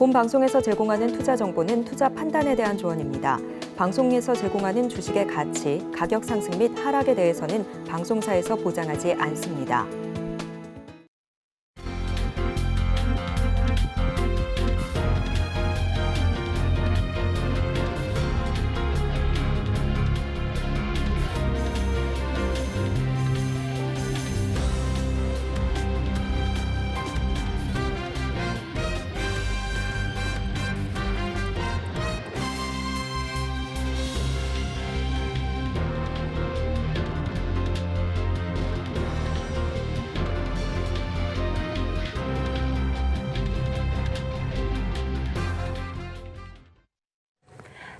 본 방송에서 제공하는 투자 정보는 투자 판단에 대한 조언입니다. 방송에서 제공하는 주식의 가치, 가격 상승 및 하락에 대해서는 방송사에서 보장하지 않습니다.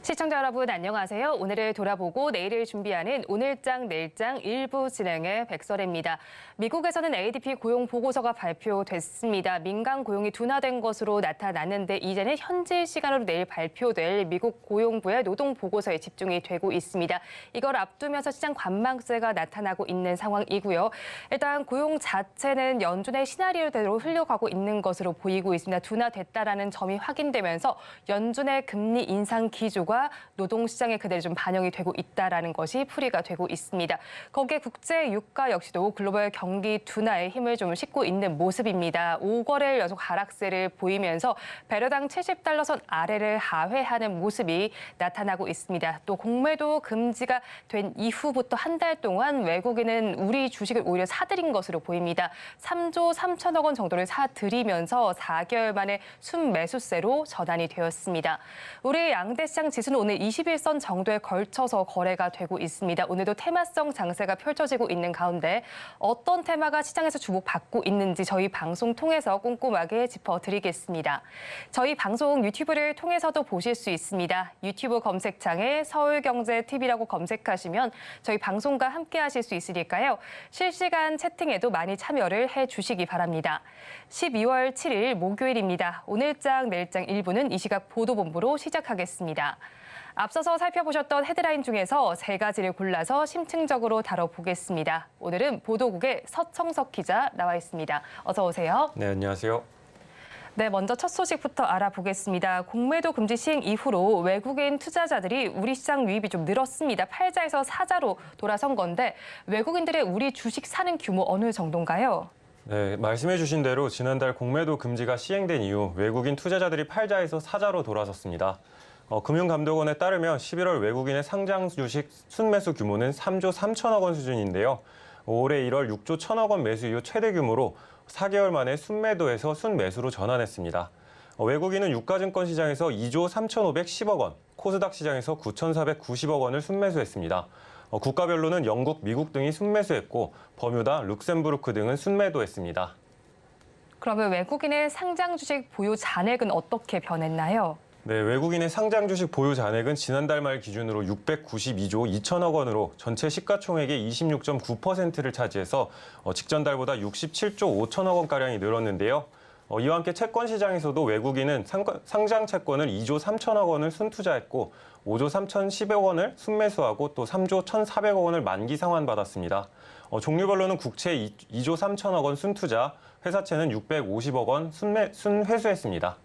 시청자 여러분 안녕하세요. 오늘을 돌아보고 내일을 준비하는 오늘장 내일장 일부 진행의 백설혜입니다. 미국에서는 ADP 고용 보고서가 발표됐습니다. 민간 고용이 둔화된 것으로 나타났는데 이제는 현지 시간으로 내일 발표될 미국 고용부의 노동 보고서에 집중이 되고 있습니다. 이걸 앞두면서 시장 관망세가 나타나고 있는 상황이고요. 일단 고용 자체는 연준의 시나리오대로 흘러가고 있는 것으로 보이고 있습니다. 둔화됐다라는 점이 확인되면서 연준의 금리 인상 기조가 노동시장에 그대로 좀 반영이 되고 있다라는 것이 풀이가 되고 있습니다. 거기에 국제 유가 역시도 글로벌 경기 둔화에 힘을 좀 싣고 있는 모습입니다. 5거래일 연속 하락세를 보이면서 배럴당 70달러 선 아래를 하회하는 모습이 나타나고 있습니다. 또 공매도 금지가 된 이후부터 한 달 동안 외국인은 우리 주식을 오히려 사들인 것으로 보입니다. 3조 3천억 원 정도를 사들이면서 4개월 만에 순매수세로 전환이 되었습니다. 우리 양대시장 지수는 오늘 21선 정도에 걸쳐서 거래가 되고 있습니다. 오늘도 테마성 장세가 펼쳐지고 있는 가운데 어떤 테마가 시장에서 주목받고 있는지 저희 방송 통해서 꼼꼼하게 짚어드리겠습니다. 저희 방송 유튜브를 통해서도 보실 수 있습니다. 유튜브 검색창에 서울경제TV라고 검색하시면 저희 방송과 함께 하실 수 있으니까요. 실시간 채팅에도 많이 참여를 해주시기 바랍니다. 12월 7일 목요일입니다. 오늘장 내일장 1부는 이 시각 보도본부로 시작하겠습니다. 앞서서 살펴보셨던 헤드라인 중에서 세 가지를 골라서 심층적으로 다뤄보겠습니다. 오늘은 보도국의 서청석 기자 나와 있습니다. 어서 오세요. 네, 안녕하세요. 네, 먼저 첫 소식부터 알아보겠습니다. 공매도 금지 시행 이후로 외국인 투자자들이 우리 시장 유입이 좀 늘었습니다. 팔자에서 사자로 돌아선 건데 외국인들의 우리 주식 사는 규모 어느 정도인가요? 네, 말씀해 주신 대로 지난달 공매도 금지가 시행된 이후 외국인 투자자들이 팔자에서 사자로 돌아섰습니다. 금융감독원에 따르면 11월 외국인의 상장 주식 순매수 규모는 3조 3천억 원 수준인데요. 올해 1월 6조 1천억 원 매수 이후 최대 규모로 4개월 만에 순매도에서 순매수로 전환했습니다. 외국인은 유가증권 시장에서 2조 3,510억 원, 코스닥 시장에서 9,490억 원을 순매수했습니다. 국가별로는 영국, 미국 등이 순매수했고 버뮤다, 룩셈부르크 등은 순매도했습니다. 그러면 외국인의 상장 주식 보유 잔액은 어떻게 변했나요? 네, 외국인의 상장 주식 보유 잔액은 지난달 말 기준으로 692조 2천억 원으로 전체 시가총액의 26.9%를 차지해서 직전 달보다 67조 5천억 원가량이 늘었는데요. 이와 함께 채권 시장에서도 외국인은 상장 채권을 2조 3천억 원을 순투자했고 5조 3,010억 원을 순매수하고 또 3조 1,400억 원을 만기 상환받았습니다. 종류별로는 국채 2조 3천억 원 순투자, 회사채는 650억 원 순회수했습니다.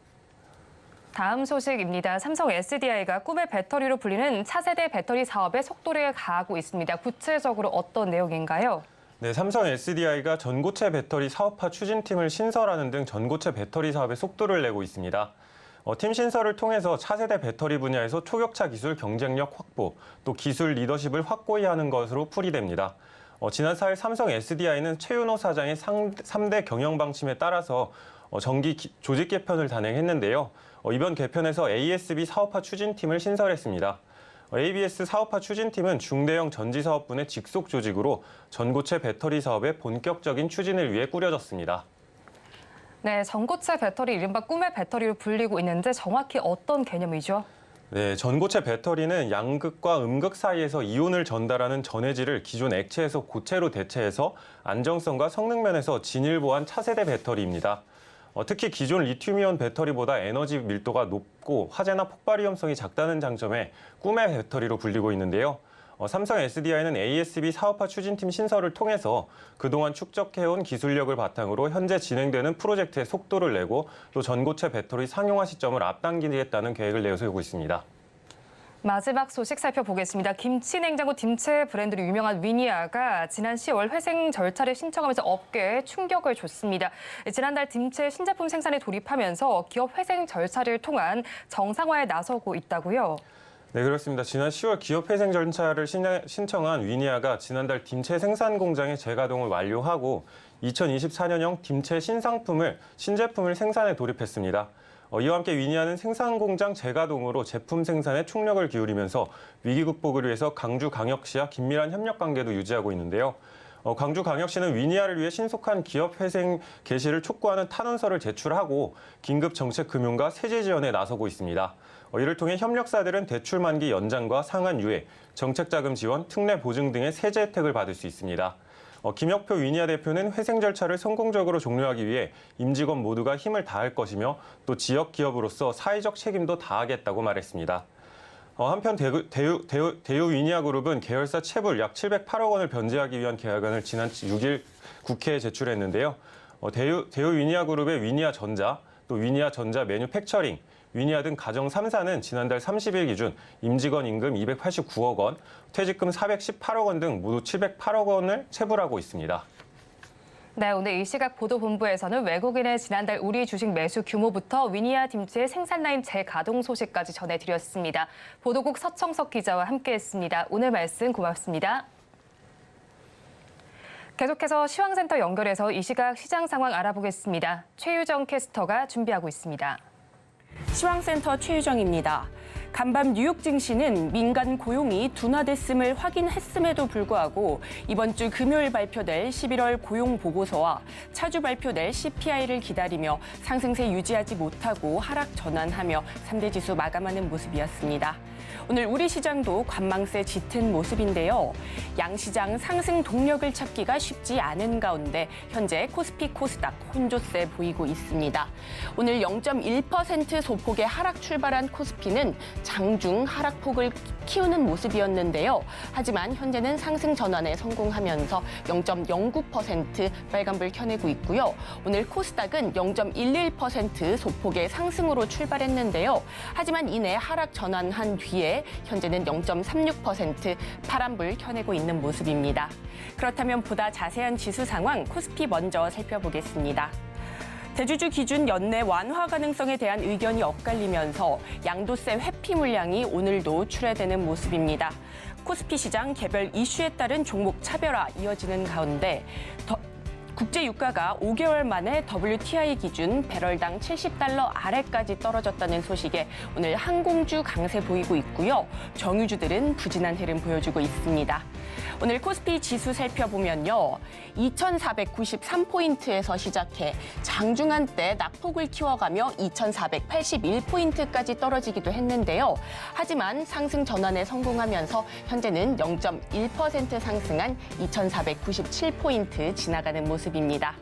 다음 소식입니다. 삼성 SDI가 꿈의 배터리로 불리는 차세대 배터리 사업에 속도를 가하고 있습니다. 구체적으로 어떤 내용인가요? 네, 삼성 SDI가 전고체 배터리 사업화 추진팀을 신설하는 등 전고체 배터리 사업에 속도를 내고 있습니다. 팀 신설을 통해서 차세대 배터리 분야에서 초격차 기술 경쟁력 확보, 또 기술 리더십을 확고히 하는 것으로 풀이됩니다. 지난 4일 삼성 SDI는 최윤호 사장의 3대 경영 방침에 따라서 정기 조직 개편을 단행했는데요. 이번 개편에서 ASB 사업화 추진팀을 신설했습니다. ABS 사업화 추진팀은 중대형 전지사업분의 직속 조직으로 전고체 배터리 사업의 본격적인 추진을 위해 꾸려졌습니다. 네, 전고체 배터리 이른바 꿈의 배터리로 불리고 있는데 정확히 어떤 개념이죠? 네, 전고체 배터리는 양극과 음극 사이에서 이온을 전달하는 전해질을 기존 액체에서 고체로 대체해서 안정성과 성능 면에서 진일보한 차세대 배터리입니다. 특히 기존 리튬이온 배터리보다 에너지 밀도가 높고 화재나 폭발 위험성이 작다는 장점에 꿈의 배터리로 불리고 있는데요. 삼성 SDI는 ASB 사업화 추진팀 신설을 통해서 그동안 축적해온 기술력을 바탕으로 현재 진행되는 프로젝트의 속도를 내고 또 전고체 배터리 상용화 시점을 앞당기겠다는 계획을 내세우고 있습니다. 마지막 소식 살펴보겠습니다. 김치 냉장고 딤체 브랜드로 유명한 위니아가 지난 10월 회생 절차를 신청하면서 업계에 충격을 줬습니다. 지난달 딤체 신제품 생산에 돌입하면서 기업 회생 절차를 통한 정상화에 나서고 있다고요? 네, 그렇습니다. 지난 10월 기업 회생 절차를 신청한 위니아가 지난달 딤체 생산 공장의 재가동을 완료하고 2024년형 딤체 신제품을 생산에 돌입했습니다. 이와 함께 위니아는 생산 공장 재가동으로 제품 생산에 총력을 기울이면서 위기 극복을 위해서 광주광역시와 긴밀한 협력 관계도 유지하고 있는데요. 광주광역시는 위니아를 위해 신속한 기업 회생 개시를 촉구하는 탄원서를 제출하고 긴급 정책 금융과 세제 지원에 나서고 있습니다. 이를 통해 협력사들은 대출 만기 연장과 상한 유예, 정책 자금 지원, 특례 보증 등의 세제 혜택을 받을 수 있습니다. 김혁표 위니아 대표는 회생 절차를 성공적으로 종료하기 위해 임직원 모두가 힘을 다할 것이며 또 지역 기업으로서 사회적 책임도 다하겠다고 말했습니다. 한편 대우 위니아 그룹은 계열사 채불 약 708억 원을 변제하기 위한 계약안을 지난 6일 국회에 제출했는데요. 대우 위니아 그룹의 위니아전자, 또 위니아전자 매뉴팩처링, 위니아 등 가정 3사는 지난달 30일 기준 임직원 임금 289억 원, 퇴직금 418억 원 등 모두 708억 원을 체불하고 있습니다. 네, 오늘 이 시각 보도본부에서는 외국인의 지난달 우리 주식 매수 규모부터 위니아 딤체의 생산 라인 재가동 소식까지 전해드렸습니다. 보도국 서청석 기자와 함께했습니다. 오늘 말씀 고맙습니다. 계속해서 시황센터 연결해서 이 시각 시장 상황 알아보겠습니다. 최유정 캐스터가 준비하고 있습니다. 시황센터 최유정입니다. 간밤 뉴욕 증시는 민간 고용이 둔화됐음을 확인했음에도 불구하고 이번 주 금요일 발표될 11월 고용 보고서와 차주 발표될 CPI를 기다리며 상승세 유지하지 못하고 하락 전환하며 3대 지수 마감하는 모습이었습니다. 오늘 우리 시장도 관망세 짙은 모습인데요. 양시장 상승 동력을 찾기가 쉽지 않은 가운데 현재 코스피 코스닥 혼조세 보이고 있습니다. 오늘 0.1% 소폭의 하락 출발한 코스피는 장중 하락폭을 키우는 모습이었는데요. 하지만 현재는 상승 전환에 성공하면서 0.09% 빨간불 켜내고 있고요. 오늘 코스닥은 0.11% 소폭의 상승으로 출발했는데요. 하지만 이내 하락 전환한 뒤에 현재는 0.36% 파란불 켜내고 있는 모습입니다. 그렇다면 보다 자세한 지수 상황 코스피 먼저 살펴보겠습니다. 대주주 기준 연내 완화 가능성에 대한 의견이 엇갈리면서 양도세 회피 물량이 오늘도 출회되는 모습입니다. 코스피 시장 개별 이슈에 따른 종목 차별화 이어지는 가운데 국제 유가가 5개월 만에 WTI 기준 배럴당 70달러 아래까지 떨어졌다는 소식에 오늘 항공주 강세 보이고 있고요. 정유주들은 부진한 흐름 보여주고 있습니다. 오늘 코스피 지수 살펴보면요. 2,493포인트에서 시작해 장중한 때 낙폭을 키워가며 2,481포인트까지 떨어지기도 했는데요. 하지만 상승 전환에 성공하면서 현재는 0.1% 상승한 2,497포인트 지나가는 모습입니다.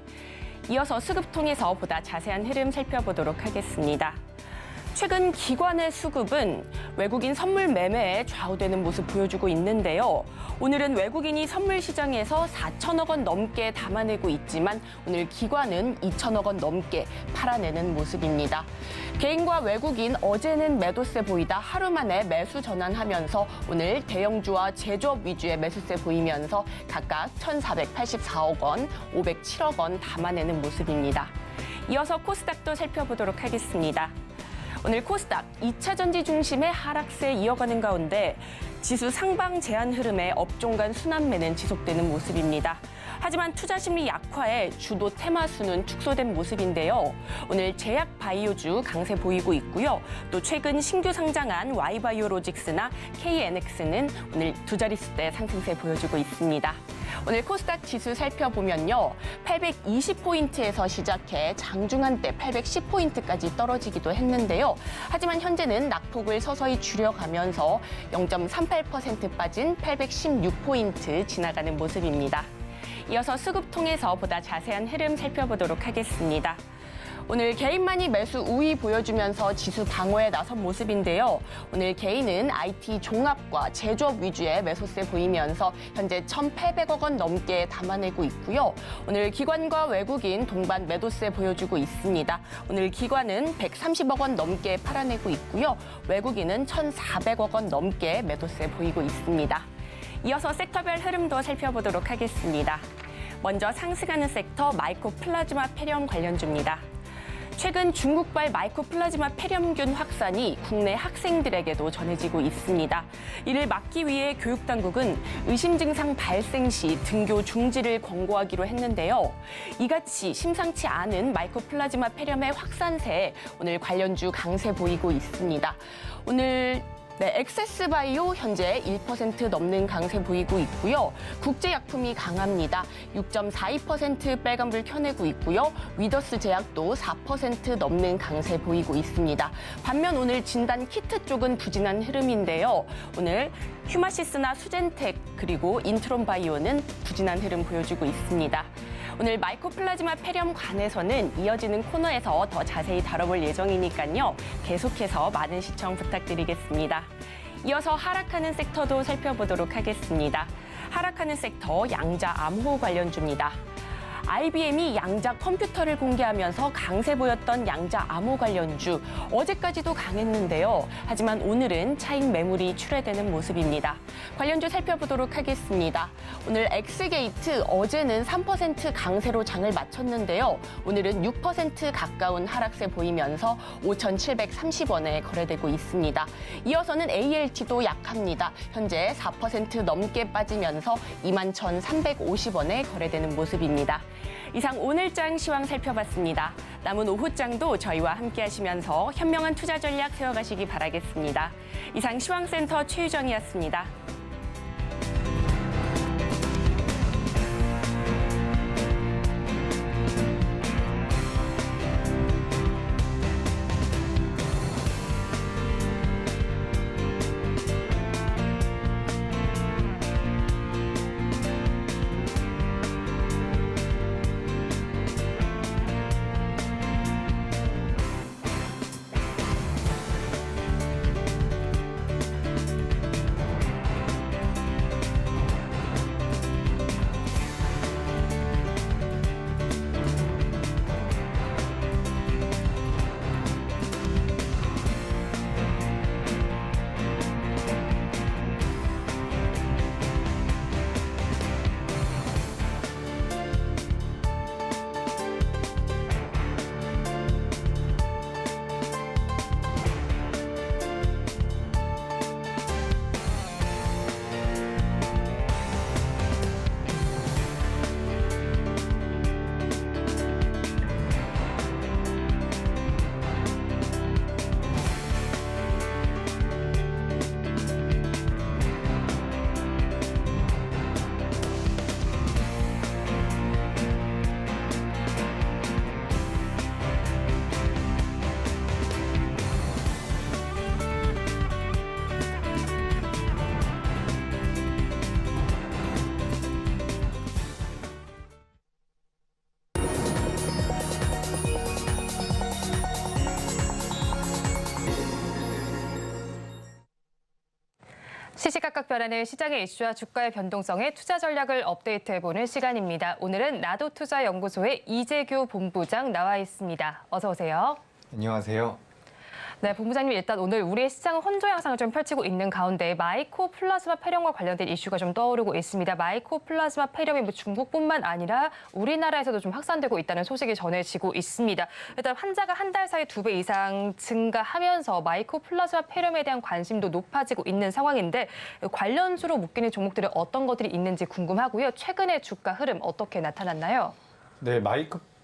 이어서 수급통에서 보다 자세한 흐름 살펴보도록 하겠습니다. 최근 기관의 수급은 외국인 선물 매매에 좌우되는 모습 보여주고 있는데요. 오늘은 외국인이 선물 시장에서 4천억 원 넘게 담아내고 있지만 오늘 기관은 2천억 원 넘게 팔아내는 모습입니다. 개인과 외국인 어제는 매도세 보이다 하루 만에 매수 전환하면서 오늘 대형주와 제조업 위주의 매수세 보이면서 각각 1,484억 원, 507억 원 담아내는 모습입니다. 이어서 코스닥도 살펴보도록 하겠습니다. 오늘 코스닥 2차 전지 중심의 하락세 이어가는 가운데 지수 상방 제한 흐름에 업종 간 순환매는 지속되는 모습입니다. 하지만 투자 심리 약화에 주도 테마수는 축소된 모습인데요. 오늘 제약 바이오주 강세 보이고 있고요. 또 최근 신규 상장한 Y바이오로직스나 KNX는 오늘 두 자릿수대 상승세 보여주고 있습니다. 오늘 코스닥 지수 살펴보면요. 820포인트에서 시작해 장중한 때 810포인트까지 떨어지기도 했는데요. 하지만 현재는 낙폭을 서서히 줄여가면서 0.38% 빠진 816포인트 지나가는 모습입니다. 이어서 수급통에서 보다 자세한 흐름 살펴보도록 하겠습니다. 오늘 개인만이 매수 우위 보여주면서 지수 방어에 나선 모습인데요. 오늘 개인은 IT 종합과 제조업 위주의 매수세 보이면서 현재 1,800억 원 넘게 담아내고 있고요. 오늘 기관과 외국인 동반 매도세 보여주고 있습니다. 오늘 기관은 130억 원 넘게 팔아내고 있고요. 외국인은 1,400억 원 넘게 매도세 보이고 있습니다. 이어서 섹터별 흐름도 살펴보도록 하겠습니다. 먼저 상승하는 섹터 마이코플라즈마 폐렴 관련주입니다. 최근 중국발 마이코플라즈마 폐렴균 확산이 국내 학생들에게도 전해지고 있습니다. 이를 막기 위해 교육당국은 의심 증상 발생 시 등교 중지를 권고하기로 했는데요. 이같이 심상치 않은 마이코플라즈마 폐렴의 확산세에 오늘 관련주 강세 보이고 있습니다. 오늘 엑세스바이오 현재 1% 넘는 강세 보이고 있고요. 국제약품이 강합니다. 6.42% 빨간불 켜내고 있고요. 위더스 제약도 4% 넘는 강세 보이고 있습니다. 반면 오늘 진단 키트 쪽은 부진한 흐름인데요. 오늘 휴마시스나 수젠텍 그리고 인트론바이오는 부진한 흐름 보여주고 있습니다. 오늘 마이코플라즈마 폐렴 관해서는 이어지는 코너에서 더 자세히 다뤄볼 예정이니까요. 계속해서 많은 시청 부탁드리겠습니다. 이어서 하락하는 섹터도 살펴보도록 하겠습니다. 하락하는 섹터 양자 암호 관련주입니다. IBM이 양자 컴퓨터를 공개하면서 강세 보였던 양자 암호 관련주 어제까지도 강했는데요. 하지만 오늘은 차익 매물이 출회되는 모습입니다. 관련주 살펴보도록 하겠습니다. 오늘 엑스게이트 어제는 3% 강세로 장을 마쳤는데요. 오늘은 6% 가까운 하락세 보이면서 5,730원에 거래되고 있습니다. 이어서는 ALT도 약합니다. 현재 4% 넘게 빠지면서 21,350원에 거래되는 모습입니다. 이상 오늘장 시황 살펴봤습니다. 남은 오후장도 저희와 함께 하시면서 현명한 투자 전략 세워가시기 바라겠습니다. 이상 시황센터 최유정이었습니다. 시시각각 변하는 시장의 이슈와 주가의 변동성에 투자 전략을 업데이트해보는 시간입니다. 오늘은 나도투자연구소의 이재규 본부장 나와 있습니다. 어서 오세요. 안녕하세요. 네, 본부장님 일단 오늘 우리의 시장은 혼조 양상을 좀 펼치고 있는 가운데 마이코플라즈마 폐렴과 관련된 이슈가 좀 떠오르고 있습니다. 마이코플라즈마 폐렴이 뭐 중국뿐만 아니라 우리나라에서도 좀 확산되고 있다는 소식이 전해지고 있습니다. 일단 환자가 한 달 사이 2배 이상 증가하면서 마이코플라즈마 폐렴에 대한 관심도 높아지고 있는 상황인데 관련주로 묶이는 종목들은 어떤 것들이 있는지 궁금하고요. 최근의 주가 흐름 어떻게 나타났나요? 네,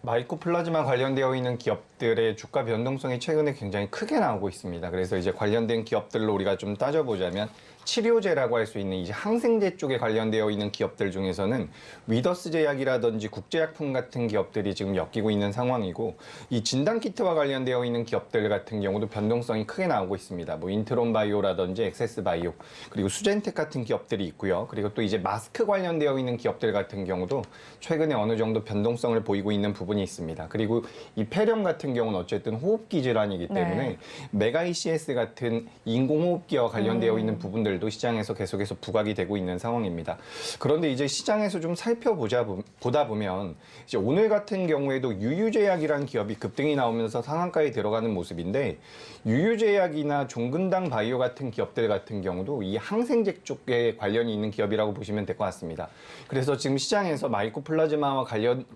마이코플라즈마 관련되어 있는 기업들의 주가 변동성이 최근에 굉장히 크게 나오고 있습니다. 그래서 이제 관련된 기업들로 우리가 좀 따져보자면 치료제라고 할 수 있는 이제 항생제 쪽에 관련되어 있는 기업들 중에서는 위더스 제약이라든지 국제약품 같은 기업들이 지금 엮이고 있는 상황이고, 이 진단키트와 관련되어 있는 기업들 같은 경우도 변동성이 크게 나오고 있습니다. 뭐 인트론바이오라든지 엑세스바이오, 그리고 수젠텍 같은 기업들이 있고요. 그리고 또 이제 마스크 관련되어 있는 기업들 같은 경우도 최근에 어느 정도 변동성을 보이고 있는 부분이 있습니다. 그리고 이 폐렴 같은 같은 경우는 어쨌든 호흡기 질환이기 때문에 네. 메가 ECS 같은 인공호흡기와 관련되어 있는 부분들도 시장에서 계속해서 부각이 되고 있는 상황입니다. 그런데 이제 시장에서 좀 보다 보면 이제 오늘 같은 경우에도 유유제약이라는 기업이 급등이 나오면서 상한가에 들어가는 모습인데 유유제약이나 종근당 바이오 같은 기업들 같은 경우도 이 항생제 쪽에 관련이 있는 기업이라고 보시면 될 것 같습니다. 그래서 지금 시장에서 마이코플라즈마와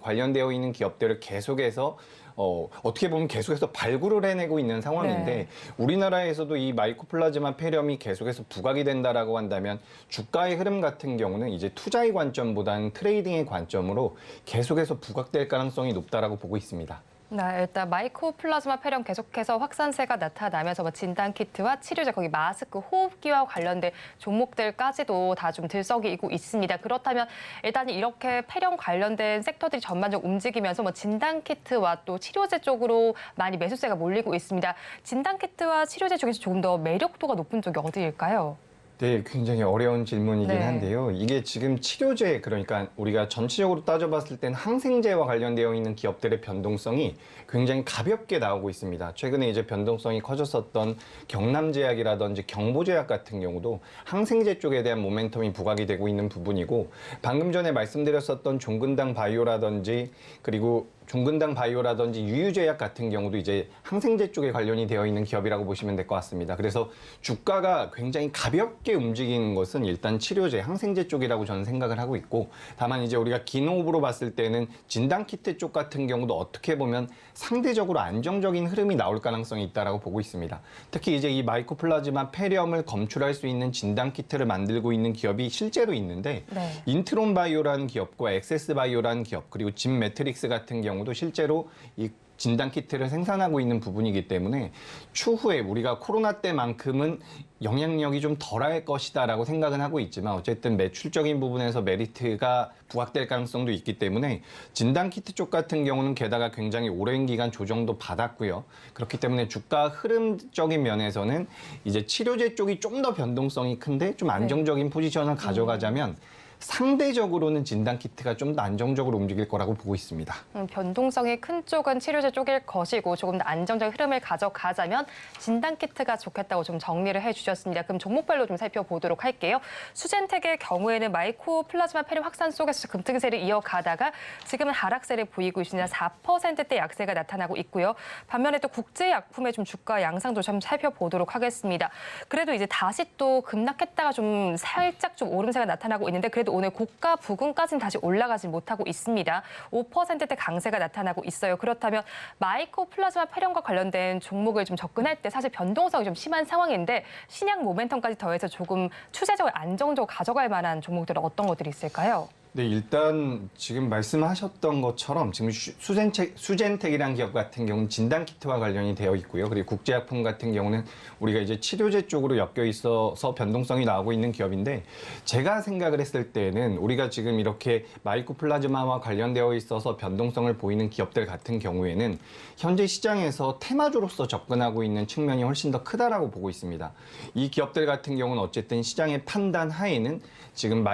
관련되어 있는 기업들을 계속해서 어떻게 보면 계속해서 발굴을 해내고 있는 상황인데 네. 우리나라에서도 이 마이코플라즈마 폐렴이 계속해서 부각이 된다라고 한다면 주가의 흐름 같은 경우는 이제 투자의 관점보다는 트레이딩의 관점으로 계속해서 부각될 가능성이 높다라고 보고 있습니다. 네, 일단 마이코플라즈마 폐렴 계속해서 확산세가 나타나면서 진단키트와 치료제, 거기 마스크, 호흡기와 관련된 종목들까지도 다 좀 들썩이고 있습니다. 그렇다면 일단 이렇게 폐렴 관련된 섹터들이 전반적으로 움직이면서 진단키트와 또 치료제 쪽으로 많이 매수세가 몰리고 있습니다. 진단키트와 치료제 중에서 조금 더 매력도가 높은 쪽이 어디일까요? 네, 굉장히 어려운 질문이긴 네. 한데요. 이게 지금 치료제, 그러니까 우리가 전체적으로 따져봤을 때는 항생제와 관련되어 있는 기업들의 변동성이 굉장히 가볍게 나오고 있습니다. 최근에 이제 변동성이 커졌었던 경남제약이라든지 경보제약 같은 경우도 항생제 쪽에 대한 모멘텀이 부각이 되고 있는 부분이고, 방금 전에 말씀드렸었던 종근당 바이오라든지 그리고 종근당 바이오라든지 유유제약 같은 경우도 이제 항생제 쪽에 관련이 되어 있는 기업이라고 보시면 될 것 같습니다. 그래서 주가가 굉장히 가볍게 움직이는 것은 일단 치료제, 항생제 쪽이라고 저는 생각을 하고 있고, 다만 이제 우리가 긴 호흡으로 봤을 때는 진단키트 쪽 같은 경우도 어떻게 보면 상대적으로 안정적인 흐름이 나올 가능성이 있다라고 보고 있습니다. 특히 이제 이 마이코플라즈마 폐렴을 검출할 수 있는 진단키트를 만들고 있는 기업이 실제로 있는데 네. 인트론 바이오라는 기업과 엑세스 바이오라는 기업, 그리고 진 매트릭스 같은 경우도 실제로 이 진단키트를 생산하고 있는 부분이기 때문에 추후에 우리가 코로나 때만큼은 영향력이 좀 덜할 것이다라고 생각은 하고 있지만 어쨌든 매출적인 부분에서 메리트가 부각될 가능성도 있기 때문에 진단키트 쪽 같은 경우는 게다가 굉장히 오랜 기간 조정도 받았고요. 그렇기 때문에 주가 흐름적인 면에서는 이제 치료제 쪽이 좀 더 변동성이 큰데 좀 안정적인 포지션을 가져가자면 상대적으로는 진단키트가 좀 더 안정적으로 움직일 거라고 보고 있습니다. 변동성이 큰 쪽은 치료제 쪽일 것이고 조금 더 안정적인 흐름을 가져가자면 진단키트가 좋겠다고 좀 정리를 해주셨습니다. 그럼 종목별로 좀 살펴보도록 할게요. 수젠텍의 경우에는 마이코플라즈마 폐렴 확산 속에서 급등세를 이어가다가 지금은 하락세를 보이고 있습니다. 4%대 약세가 나타나고 있고요. 반면에 또 국제약품의 좀 주가 양상도 좀 살펴보도록 하겠습니다. 그래도 이제 다시 또 급락했다가 좀 살짝 좀 오름세가 나타나고 있는데 그래도 오늘 고가 부근까지는 다시 올라가지 못하고 있습니다. 5%대 강세가 나타나고 있어요. 그렇다면 마이코플라즈마 폐렴과 관련된 종목을 좀 접근할 때 사실 변동성이 좀 심한 상황인데 신약 모멘텀까지 더해서 조금 추세적으로 안정적으로 가져갈 만한 종목들은 어떤 것들이 있을까요? 네, 일단 지금 말씀하셨던 것처럼 지금 수젠텍이라는 기업 같은 경우는 진단키트와 관련이 되어 있고요. 그리고 국제약품 같은 경우는 우리가 이제 치료제 쪽으로 엮여 있어서 변동성이 나오고 있는 기업인데 제가 생각을 했을 때는 우리가 지금 이렇게 마이코플라즈마와 관련되어 있어서 변동성을 보이는 기업들 같은 경우에는 현재 시장에서 테마주로서 접근하고 있는 측면이 훨씬 더 크다라고 보고 있습니다. 이 기업들 같은 경우는 어쨌든 시장의 판단 하에는 지금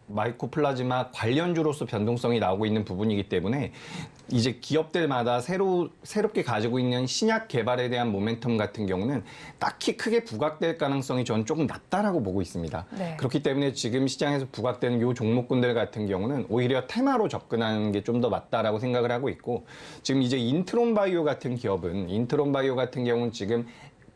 마이코플라즈마 관련주로서 변동성이 나오고 있는 부분이기 때문에 이제 기업들마다 새롭게 가지고 있는 신약 개발에 대한 모멘텀 같은 경우는 딱히 크게 부각될 가능성이 저는 조금 낮다라고 보고 있습니다. 네. 그렇기 때문에 지금 시장에서 부각되는 요 종목군들 같은 경우는 오히려 테마로 접근하는 게 좀 더 맞다라고 생각을 하고 있고, 지금 이제 인트론 바이오 같은 경우는 지금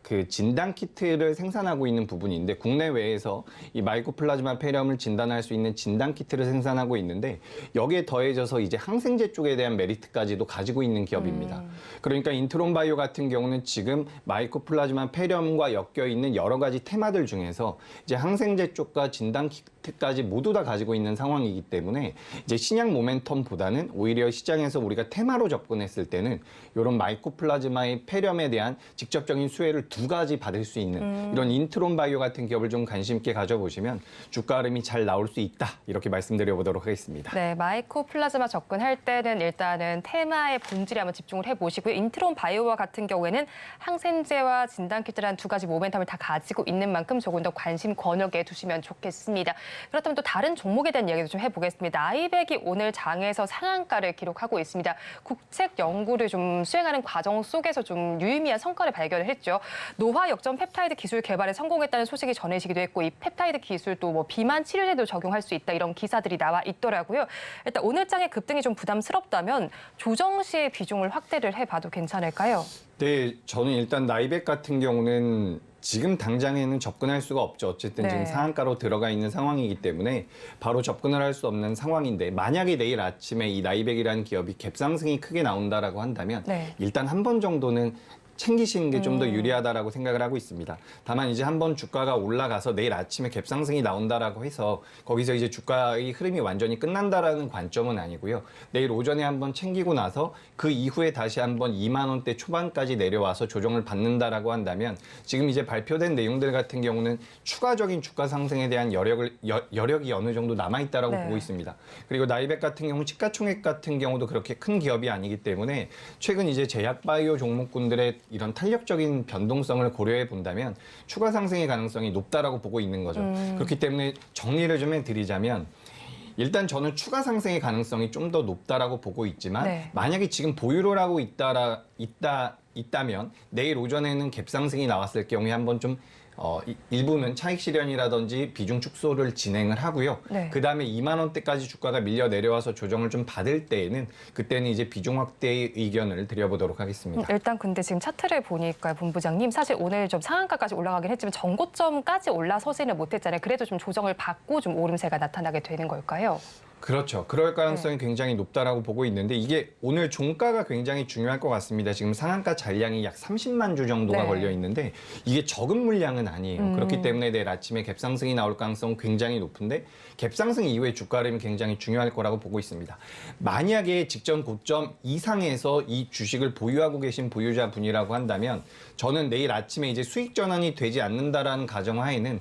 그 진단키트를 생산하고 있는 부분인데 국내외에서 이 마이코플라즈마 폐렴을 진단할 수 있는 진단키트를 생산하고 있는데 여기에 더해져서 이제 항생제 쪽에 대한 메리트까지도 가지고 있는 기업입니다. 그러니까 인트론 바이오 같은 경우는 지금 마이코플라즈마 폐렴과 엮여 있는 여러 가지 테마들 중에서 이제 항생제 쪽과 진단키트까지 모두 다 가지고 있는 상황이기 때문에 이제 신약 모멘텀보다는 오히려 시장에서 우리가 테마로 접근했을 때는 이런 마이코플라즈마의 폐렴에 대한 직접적인 수혜를 두 가지 받을 수 있는 이런 인트론 바이오 같은 기업을 좀 관심 있게 가져보시면 주가 흐름이 잘 나올 수 있다. 이렇게 말씀드려보도록 하겠습니다. 네, 마이코플라즈마 접근할 때는 일단은 테마의 본질에 한번 집중을 해보시고요. 인트론 바이오와 같은 경우에는 항생제와 진단키트라는 두 가지 모멘텀을 다 가지고 있는 만큼 조금 더 관심 권역에 두시면 좋겠습니다. 그렇다면 또 다른 종목에 대한 이야기도 좀 해보겠습니다. 나이백이 오늘 장에서 상한가를 기록하고 있습니다. 국책 연구를 좀 수행하는 과정 속에서 좀 유의미한 성과를 발견을 했죠. 노화 역전 펩타이드 기술 개발에 성공했다는 소식이 전해지기도 했고 이 펩타이드 기술도 뭐 비만 치료제도 적용할 수 있다 이런 기사들이 나와 있더라고요. 일단 오늘 장의 급등이 좀 부담스럽다면 조정 시에 비중을 확대를 해봐도 괜찮을까요? 네, 저는 일단 나이백 같은 경우는 지금 당장에는 접근할 수가 없죠. 어쨌든 네. 지금 상한가로 들어가 있는 상황이기 때문에 바로 접근을 할 수 없는 상황인데 만약에 내일 아침에 이 나이백이라는 기업이 갭상승이 크게 나온다라고 한다면 네. 일단 한 번 정도는 챙기시는 게 좀 더 유리하다라고 생각을 하고 있습니다. 다만 이제 한번 주가가 올라가서 내일 아침에 갭상승이 나온다라고 해서 거기서 이제 주가의 흐름이 완전히 끝난다라는 관점은 아니고요. 내일 오전에 한번 챙기고 나서 그 이후에 다시 한번 2만 원대 초반까지 내려와서 조정을 받는다라고 한다면 지금 이제 발표된 내용들 같은 경우는 추가적인 주가 상승에 대한 여력이 어느 정도 남아있다라고 네. 보고 있습니다. 그리고 나이백 같은 경우 시가총액 같은 경우도 그렇게 큰 기업이 아니기 때문에 최근 이제 제약바이오 종목군들의 이런 탄력적인 변동성을 고려해 본다면 추가 상승의 가능성이 높다라고 보고 있는 거죠. 그렇기 때문에 정리를 좀 해드리자면 일단 저는 추가 상승의 가능성이 좀 더 높다라고 보고 있지만 네. 만약에 지금 보유를 하고 있다면 내일 오전에는 갭 상승이 나왔을 경우에 한번 좀 일부는 차익 실현이라든지 비중 축소를 진행을 하고요. 네. 그다음에 2만 원대까지 주가가 밀려 내려와서 조정을 좀 받을 때에는 그때는 이제 비중 확대의 의견을 드려보도록 하겠습니다. 일단 근데 지금 차트를 보니까 본부장님 사실 오늘 좀 상한가까지 올라가긴 했지만 전고점까지 올라서지는 못했잖아요. 그래도 좀 조정을 받고 좀 오름세가 나타나게 되는 걸까요? 그렇죠. 그럴 가능성이 굉장히 높다라고 보고 있는데 이게 오늘 종가가 굉장히 중요할 것 같습니다. 지금 상한가 잔량이 약 30만 주 정도가 네. 걸려 있는데 이게 적은 물량은 아니에요. 그렇기 때문에 내일 아침에 갭상승이 나올 가능성은 굉장히 높은데 갭상승 이후에 주가 흐름이 굉장히 중요할 거라고 보고 있습니다. 만약에 직전 고점 이상에서 이 주식을 보유하고 계신 보유자분이라고 한다면 저는 내일 아침에 이제 수익 전환이 되지 않는다라는 가정하에는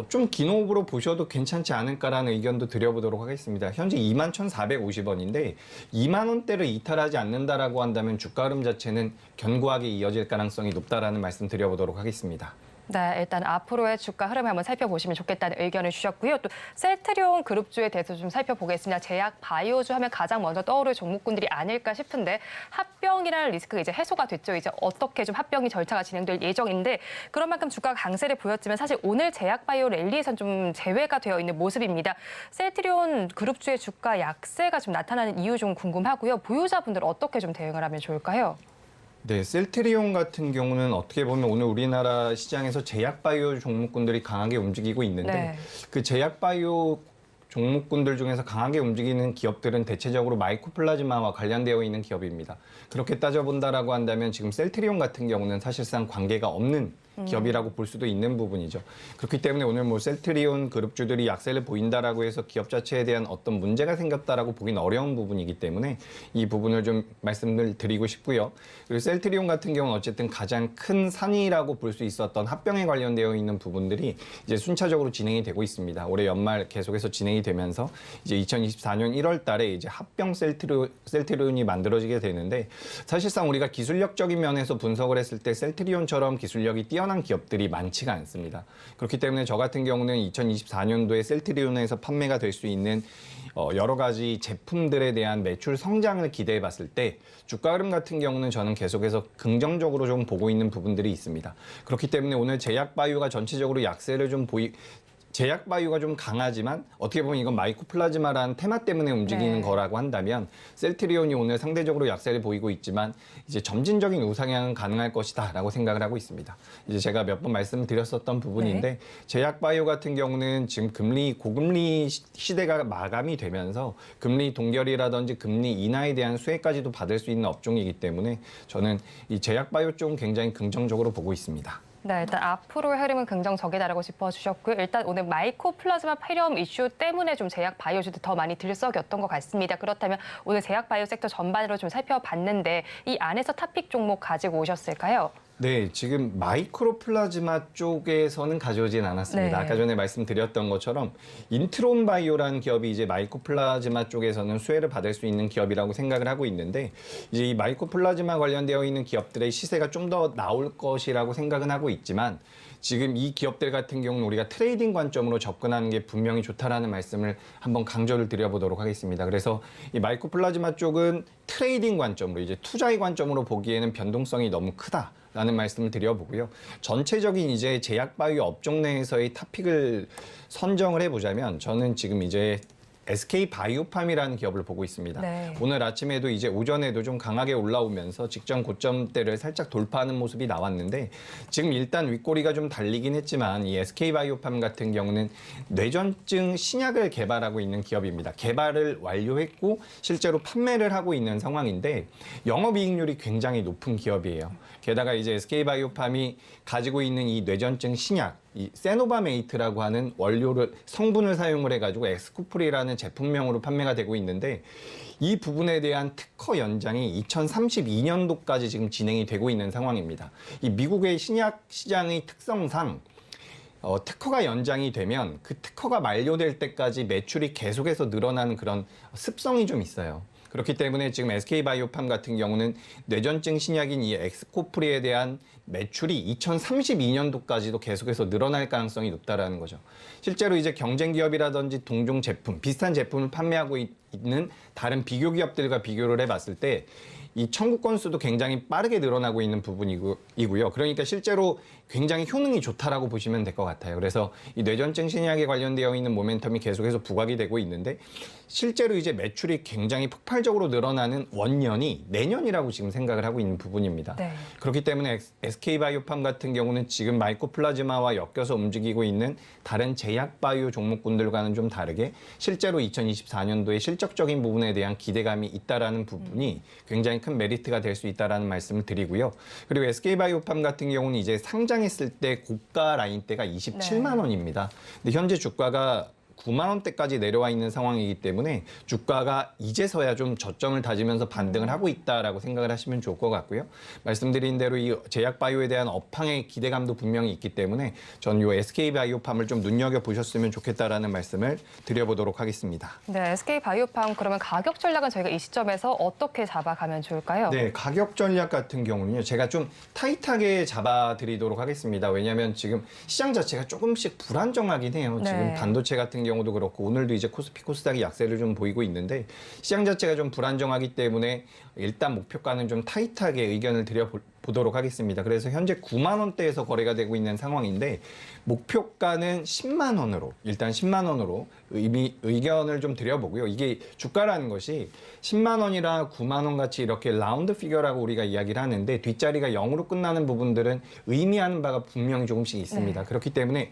좀 긴 호흡으로 보셔도 괜찮지 않을까라는 의견도 드려보도록 하겠습니다. 현재 21,450원인데 2만 원대를 이탈하지 않는다라고 한다면 주가 흐름 자체는 견고하게 이어질 가능성이 높다라는 말씀 드려보도록 하겠습니다. 네, 일단 앞으로의 주가 흐름을 한번 살펴보시면 좋겠다는 의견을 주셨고요. 또 셀트리온 그룹주에 대해서 좀 살펴보겠습니다. 제약 바이오주 하면 가장 먼저 떠오를 종목군들이 아닐까 싶은데 합병이라는 리스크가 이제 해소가 됐죠. 이제 어떻게 좀 합병이 절차가 진행될 예정인데 그런 만큼 주가가 강세를 보였지만 사실 오늘 제약 바이오 랠리에선 좀 제외가 되어 있는 모습입니다. 셀트리온 그룹주의 주가 약세가 좀 나타나는 이유 좀 궁금하고요. 보유자분들 어떻게 좀 대응을 하면 좋을까요? 네, 셀트리온 같은 경우는 어떻게 보면 오늘 우리나라 시장에서 제약바이오 종목군들이 강하게 움직이고 있는데 네. 그 제약바이오 종목군들 중에서 강하게 움직이는 기업들은 대체적으로 마이코플라즈마와 관련되어 있는 기업입니다. 그렇게 따져본다라고 한다면 지금 셀트리온 같은 경우는 사실상 관계가 없는 기업이라고 볼 수도 있는 부분이죠. 그렇기 때문에 오늘 뭐 셀트리온 그룹주들이 약세를 보인다라고 해서 기업 자체에 대한 어떤 문제가 생겼다라고 보기는 어려운 부분이기 때문에 이 부분을 좀 말씀을 드리고 싶고요. 그리고 셀트리온 같은 경우는 어쨌든 가장 큰 산이라고 볼 수 있었던 합병에 관련되어 있는 부분들이 이제 순차적으로 진행이 되고 있습니다. 올해 연말 계속해서 진행이 되면서 이제 2024년 1월 달에 이제 합병 셀트리온이 만들어지게 되는데 사실상 우리가 기술력적인 면에서 분석을 했을 때 셀트리온처럼 기술력이 뛰어난 기업들이 많지가 않습니다. 그렇기 때문에 저 같은 경우는 2024년도에 셀트리온에서 판매가 될 수 있는 여러 가지 제품들에 대한 매출 성장을 기대해 봤을 때 주가 흐름 같은 경우는 저는 계속해서 긍정적으로 좀 보고 있는 부분들이 있습니다. 그렇기 때문에 오늘 제약바이오가 전체적으로 약세를 좀 제약바이오가 좀 강하지만 어떻게 보면 이건 마이코플라즈마라는 테마 때문에 움직이는 네. 거라고 한다면 셀트리온이 오늘 상대적으로 약세를 보이고 있지만 이제 점진적인 우상향은 가능할 것이다라고 생각을 하고 있습니다. 이제 제가 몇 번 말씀드렸었던 부분인데 제약바이오 같은 경우는 지금 고금리 시대가 마감이 되면서 금리 동결이라든지 금리 인하에 대한 수혜까지도 받을 수 있는 업종이기 때문에 저는 이 제약바이오 쪽은 굉장히 긍정적으로 보고 있습니다. 네, 일단 앞으로의 흐름은 긍정적이다라고 짚어주셨고요. 일단 오늘 마이코플라즈마 폐렴 이슈 때문에 좀 제약 바이오주도 더 많이 들썩였던 것 같습니다. 그렇다면 오늘 제약 바이오 섹터 전반으로 좀 살펴봤는데 이 안에서 탑픽 종목 가지고 오셨을까요? 네, 지금 마이크로 플라즈마 쪽에서는 가져오진 않았습니다. 네. 아까 전에 말씀드렸던 것처럼 인트론 바이오라는 기업이 이제 마이크로 플라즈마 쪽에서는 수혜를 받을 수 있는 기업이라고 생각을 하고 있는데, 이제 이 마이크로 플라즈마 관련되어 있는 기업들의 시세가 좀 더 나올 것이라고 생각은 하고 있지만, 지금 이 기업들 같은 경우는 우리가 트레이딩 관점으로 접근하는 게 분명히 좋다라는 말씀을 한번 강조를 드려보도록 하겠습니다. 그래서 이 마이크로 플라즈마 쪽은 트레이딩 관점으로, 이제 투자의 관점으로 보기에는 변동성이 너무 크다라는 말씀을 드려보고요. 전체적인 이제 제약 바이오 업종 내에서의 탑픽을 선정을 해보자면, 저는 지금 이제 SK 바이오팜이라는 기업을 보고 있습니다. 네. 오늘 아침에도 이제 오전에도 좀 강하게 올라오면서 직전 고점대를 살짝 돌파하는 모습이 나왔는데, 지금 일단 윗꼬리가 좀 달리긴 했지만 이 SK 바이오팜 같은 경우는 뇌전증 신약을 개발하고 있는 기업입니다. 개발을 완료했고 실제로 판매를 하고 있는 상황인데 영업이익률이 굉장히 높은 기업이에요. 게다가 이제 SK 바이오팜이 가지고 있는 이 뇌전증 신약, 이 세노바메이트라고 하는 원료를 성분을 사용을 해가지고 엑스코프리라는 제품명으로 판매가 되고 있는데, 이 부분에 대한 특허 연장이 2032년도까지 지금 진행이 되고 있는 상황입니다. 이 미국의 신약 시장의 특성상 특허가 연장이 되면 그 특허가 만료될 때까지 매출이 계속해서 늘어나는 그런 습성이 좀 있어요. 그렇기 때문에 지금 SK바이오팜 같은 경우는 뇌전증 신약인 이 엑스코프리에 대한 매출이 2032년도까지도 계속해서 늘어날 가능성이 높다라는 거죠. 실제로 이제 경쟁 기업이라든지 동종 제품, 비슷한 제품을 판매하고 있는 다른 비교 기업들과 비교를 해봤을 때 이 청구 건수도 굉장히 빠르게 늘어나고 있는 부분이고요. 그러니까 실제로 굉장히 효능이 좋다라고 보시면 될 것 같아요. 그래서 이 뇌전증 신약에 관련되어 있는 모멘텀이 계속해서 부각이 되고 있는데, 실제로 이제 매출이 굉장히 폭발적으로 늘어나는 원년이 내년이라고 지금 생각을 하고 있는 부분입니다. 네. 그렇기 때문에 SK바이오팜 같은 경우는 지금 마이코플라즈마와 엮여서 움직이고 있는 다른 제약바이오 종목군들과는 좀 다르게 실제로 2024년도에 실적적인 부분에 대한 기대감이 있다라는 부분이 굉장히 큰 메리트가 될 수 있다라는 말씀을 드리고요. 그리고 SK바이오팜 같은 경우는 이제 상장했을 때 고가 라인대가 27만 원입니다. 근데 현재 주가가 9만 원대까지 내려와 있는 상황이기 때문에 주가가 이제서야 좀 저점을 다지면서 반등을 하고 있다라고 생각을 하시면 좋을 것 같고요. 말씀드린 대로 이 제약바이오에 대한 업황의 기대감도 분명히 있기 때문에 전 이 SK바이오팜을 좀 눈여겨보셨으면 좋겠다라는 말씀을 드려보도록 하겠습니다. 네, SK바이오팜 그러면 가격 전략은 저희가 이 시점에서 어떻게 잡아가면 좋을까요? 네, 가격 전략 같은 경우는요, 제가 좀 타이트하게 잡아드리도록 하겠습니다. 왜냐하면 지금 시장 자체가 조금씩 불안정하긴 해요. 네. 지금 반도체 같은 경우도 그렇고 오늘도 이제 코스피 코스닥이 약세를 좀 보이고 있는데, 시장 자체가 좀 불안정하기 때문에 일단 목표가는 좀 타이트하게 의견을 드려보도록 하겠습니다. 그래서 현재 9만 원대에서 거래가 되고 있는 상황인데, 목표가는 10만 원으로, 일단 10만 원으로 의견을 좀 드려보고요. 이게 주가라는 것이 10만 원이랑 9만 원 같이 이렇게 라운드 피겨라고 우리가 이야기를 하는데, 뒷자리가 0으로 끝나는 부분들은 의미하는 바가 분명히 조금씩 있습니다. 네. 그렇기 때문에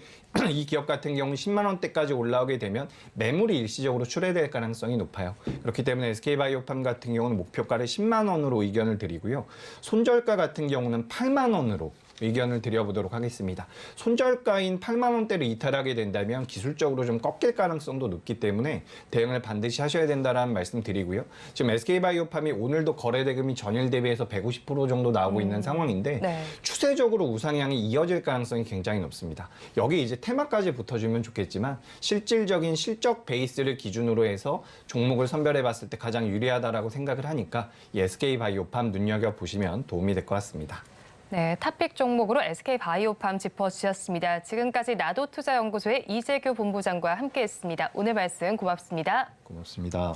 이 기업 같은 경우 10만 원대까지 올라오게 되면 매물이 일시적으로 출회될 가능성이 높아요. 그렇기 때문에 SK바이오팜 같은 경우는 목표가를 10만 원으로 의견을 드리고요. 손절가 같은 경우는 8만 원으로 의견을 드려보도록 하겠습니다. 손절가인 8만 원대를 이탈하게 된다면 기술적으로 좀 꺾일 가능성도 높기 때문에 대응을 반드시 하셔야 된다는 말씀 드리고요. 지금 SK바이오팜이 오늘도 거래대금이 전일 대비해서 150% 정도 나오고 있는 상황인데, 네. 추세적으로 우상향이 이어질 가능성이 굉장히 높습니다. 여기 이제 테마까지 붙어주면 좋겠지만 실질적인 실적 베이스를 기준으로 해서 종목을 선별해 봤을 때 가장 유리하다라고 생각을 하니까 이 SK바이오팜 눈여겨보시면 도움이 될 것 같습니다. 네, 탑픽 종목으로 SK바이오팜 짚어주셨습니다. 지금까지 나도투자연구소의 이재규 본부장과 함께했습니다. 오늘 말씀 고맙습니다. 고맙습니다.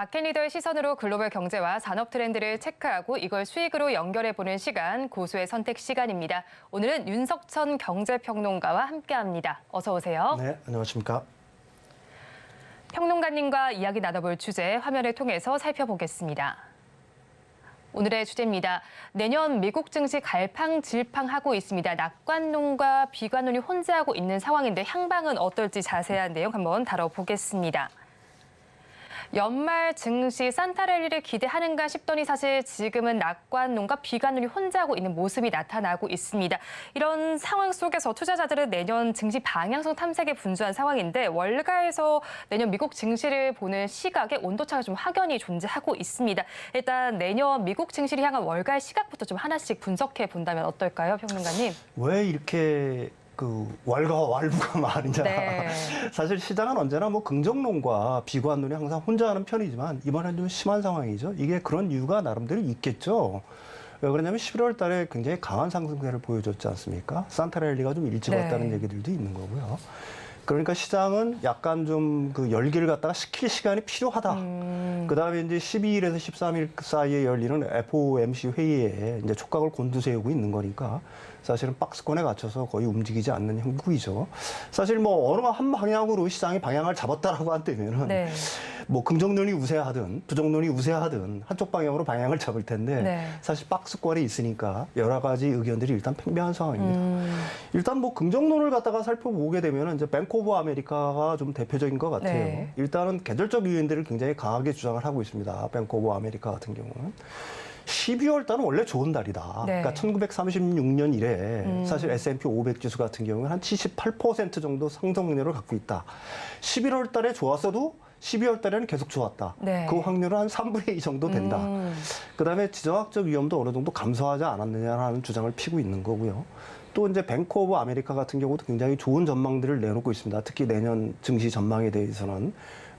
마켓 리더의 시선으로 글로벌 경제와 산업 트렌드를 체크하고 이걸 수익으로 연결해보는 시간, 고수의 선택 시간입니다. 오늘은 윤석천 경제평론가와 함께합니다. 어서 오세요. 네, 안녕하십니까. 평론가님과 이야기 나눠볼 주제 화면을 통해서 살펴보겠습니다. 오늘의 주제입니다. 내년 미국 증시 갈팡질팡하고 있습니다. 낙관론과 비관론이 혼재하고 있는 상황인데 향방은 어떨지 자세한 내용 한번 다뤄보겠습니다. 연말 증시 산타랠리를 기대하는가 싶더니 사실 지금은 낙관론과 비관론이 혼재하고 있는 모습이 나타나고 있습니다. 이런 상황 속에서 투자자들은 내년 증시 방향성 탐색에 분주한 상황인데 월가에서 내년 미국 증시를 보는 시각에 온도차가 좀 확연히 존재하고 있습니다. 일단 내년 미국 증시를 향한 월가의 시각부터 좀 하나씩 분석해 본다면 어떨까요, 평론가님? 왜 이렇게 왈가와 왈부가 많으냐. 네. 사실 시장은 언제나 뭐 긍정론과 비관론이 항상 혼자하는 편이지만 이번엔 좀 심한 상황이죠. 이게 그런 이유가 나름대로 있겠죠. 왜 그러냐면 11월 달에 굉장히 강한 상승세를 보여줬지 않습니까? 산타랠리가 좀 일찍 네. 왔다는 얘기들도 있는 거고요. 그러니까 시장은 약간 좀 그 열기를 갖다가 식힐 시간이 필요하다. 그다음에 이제 12일에서 13일 사이에 열리는 FOMC 회의에 이제 촉각을 곤두세우고 있는 거니까 사실은 박스권에 갇혀서 거의 움직이지 않는 형국이죠. 사실 뭐 어느 한 방향으로 시장이 방향을 잡았다라고 한다면은 네. 뭐 긍정론이 우세하든 부정론이 우세하든 한쪽 방향으로 방향을 잡을 텐데 네. 사실 박스권에 있으니까 여러 가지 의견들이 일단 팽배한 상황입니다. 일단 뭐 긍정론을 갖다가 살펴보게 되면 이제 뱅크 오브 아메리카가 좀 대표적인 것 같아요. 네. 일단은 계절적 요인들을 굉장히 강하게 주장을 하고 있습니다. 뱅크 오브 아메리카 같은 경우는. 12월 달은 원래 좋은 달이다. 네. 그러니까 1936년 이래 사실 S&P 500 지수 같은 경우는 한 78% 정도 상승률을 갖고 있다. 11월 달에 좋았어도 12월 달에는 계속 좋았다. 네. 그 확률은 한 3분의 2 정도 된다. 그다음에 지정학적 위험도 어느 정도 감소하지 않았느냐라는 주장을 피고 있는 거고요. 또 이제 뱅크 오브 아메리카 같은 경우도 굉장히 좋은 전망들을 내놓고 있습니다. 특히 내년 증시 전망에 대해서는.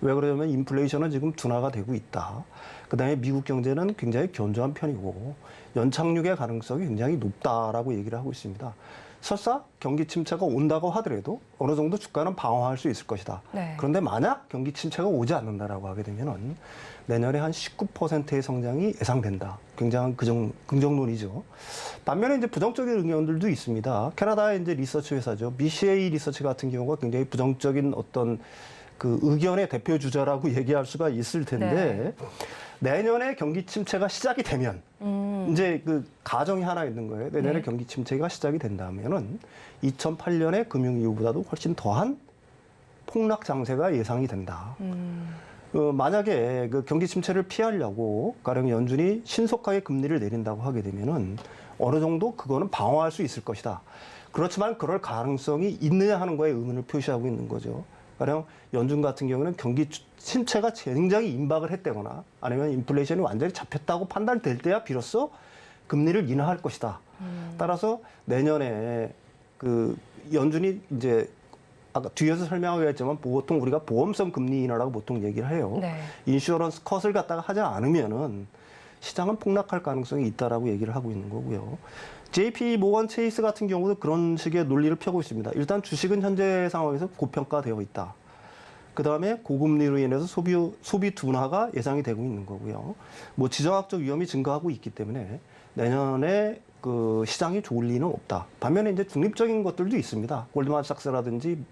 왜 그러냐면 인플레이션은 지금 둔화가 되고 있다. 그다음에 미국 경제는 굉장히 견조한 편이고 연착륙의 가능성이 굉장히 높다라고 얘기를 하고 있습니다. 설사 경기 침체가 온다고 하더라도 어느 정도 주가는 방어할 수 있을 것이다. 네. 그런데 만약 경기 침체가 오지 않는다라고 하게 되면은 내년에 한 19%의 성장이 예상된다. 굉장한 긍정론이죠. 반면에 이제 부정적인 의견들도 있습니다. 캐나다의 이제 리서치 회사죠. BCA 리서치 같은 경우가 굉장히 부정적인 어떤 그 의견의 대표 주자라고 얘기할 수가 있을 텐데 내년에 경기 침체가 시작이 되면 이제 그 가정이 하나 있는 거예요. 내년에 네. 경기 침체가 시작이 된다면은 2008년의 금융 이후보다도 훨씬 더한 폭락 장세가 예상이 된다. 만약에 그 경기 침체를 피하려고 가령 연준이 신속하게 금리를 내린다고 하게 되면은 어느 정도 그거는 방어할 수 있을 것이다. 그렇지만 그럴 가능성이 있느냐 하는 거에 의문을 표시하고 있는 거죠. 가령 연준 같은 경우는 경기 침체가 굉장히 임박을 했다거나 아니면 인플레이션이 완전히 잡혔다고 판단될 때야 비로소 금리를 인하할 것이다. 따라서 내년에 그 연준이 이제 아까 뒤에서 설명하겠지만 보통 우리가 보험성 금리 인하라고 보통 얘기를 해요. 네. 인슈어런스 컷을 갖다가 하지 않으면은 시장은 폭락할 가능성이 있다라고 얘기를 하고 있는 거고요. JP 모건 체이스 같은 경우도 그런 식의 논리를 펴고 있습니다. 일단 주식은 현재 상황에서 고평가되어 있다. 그다음에 고금리로 인해서 소비 둔화가 예상이 되고 있는 거고요. 뭐 지정학적 위험이 증가하고 있기 때문에 내년에 그 시장이 좋을 리는 없다. 반면에 이제 중립적인 것들도 있습니다. 골드만삭스라든지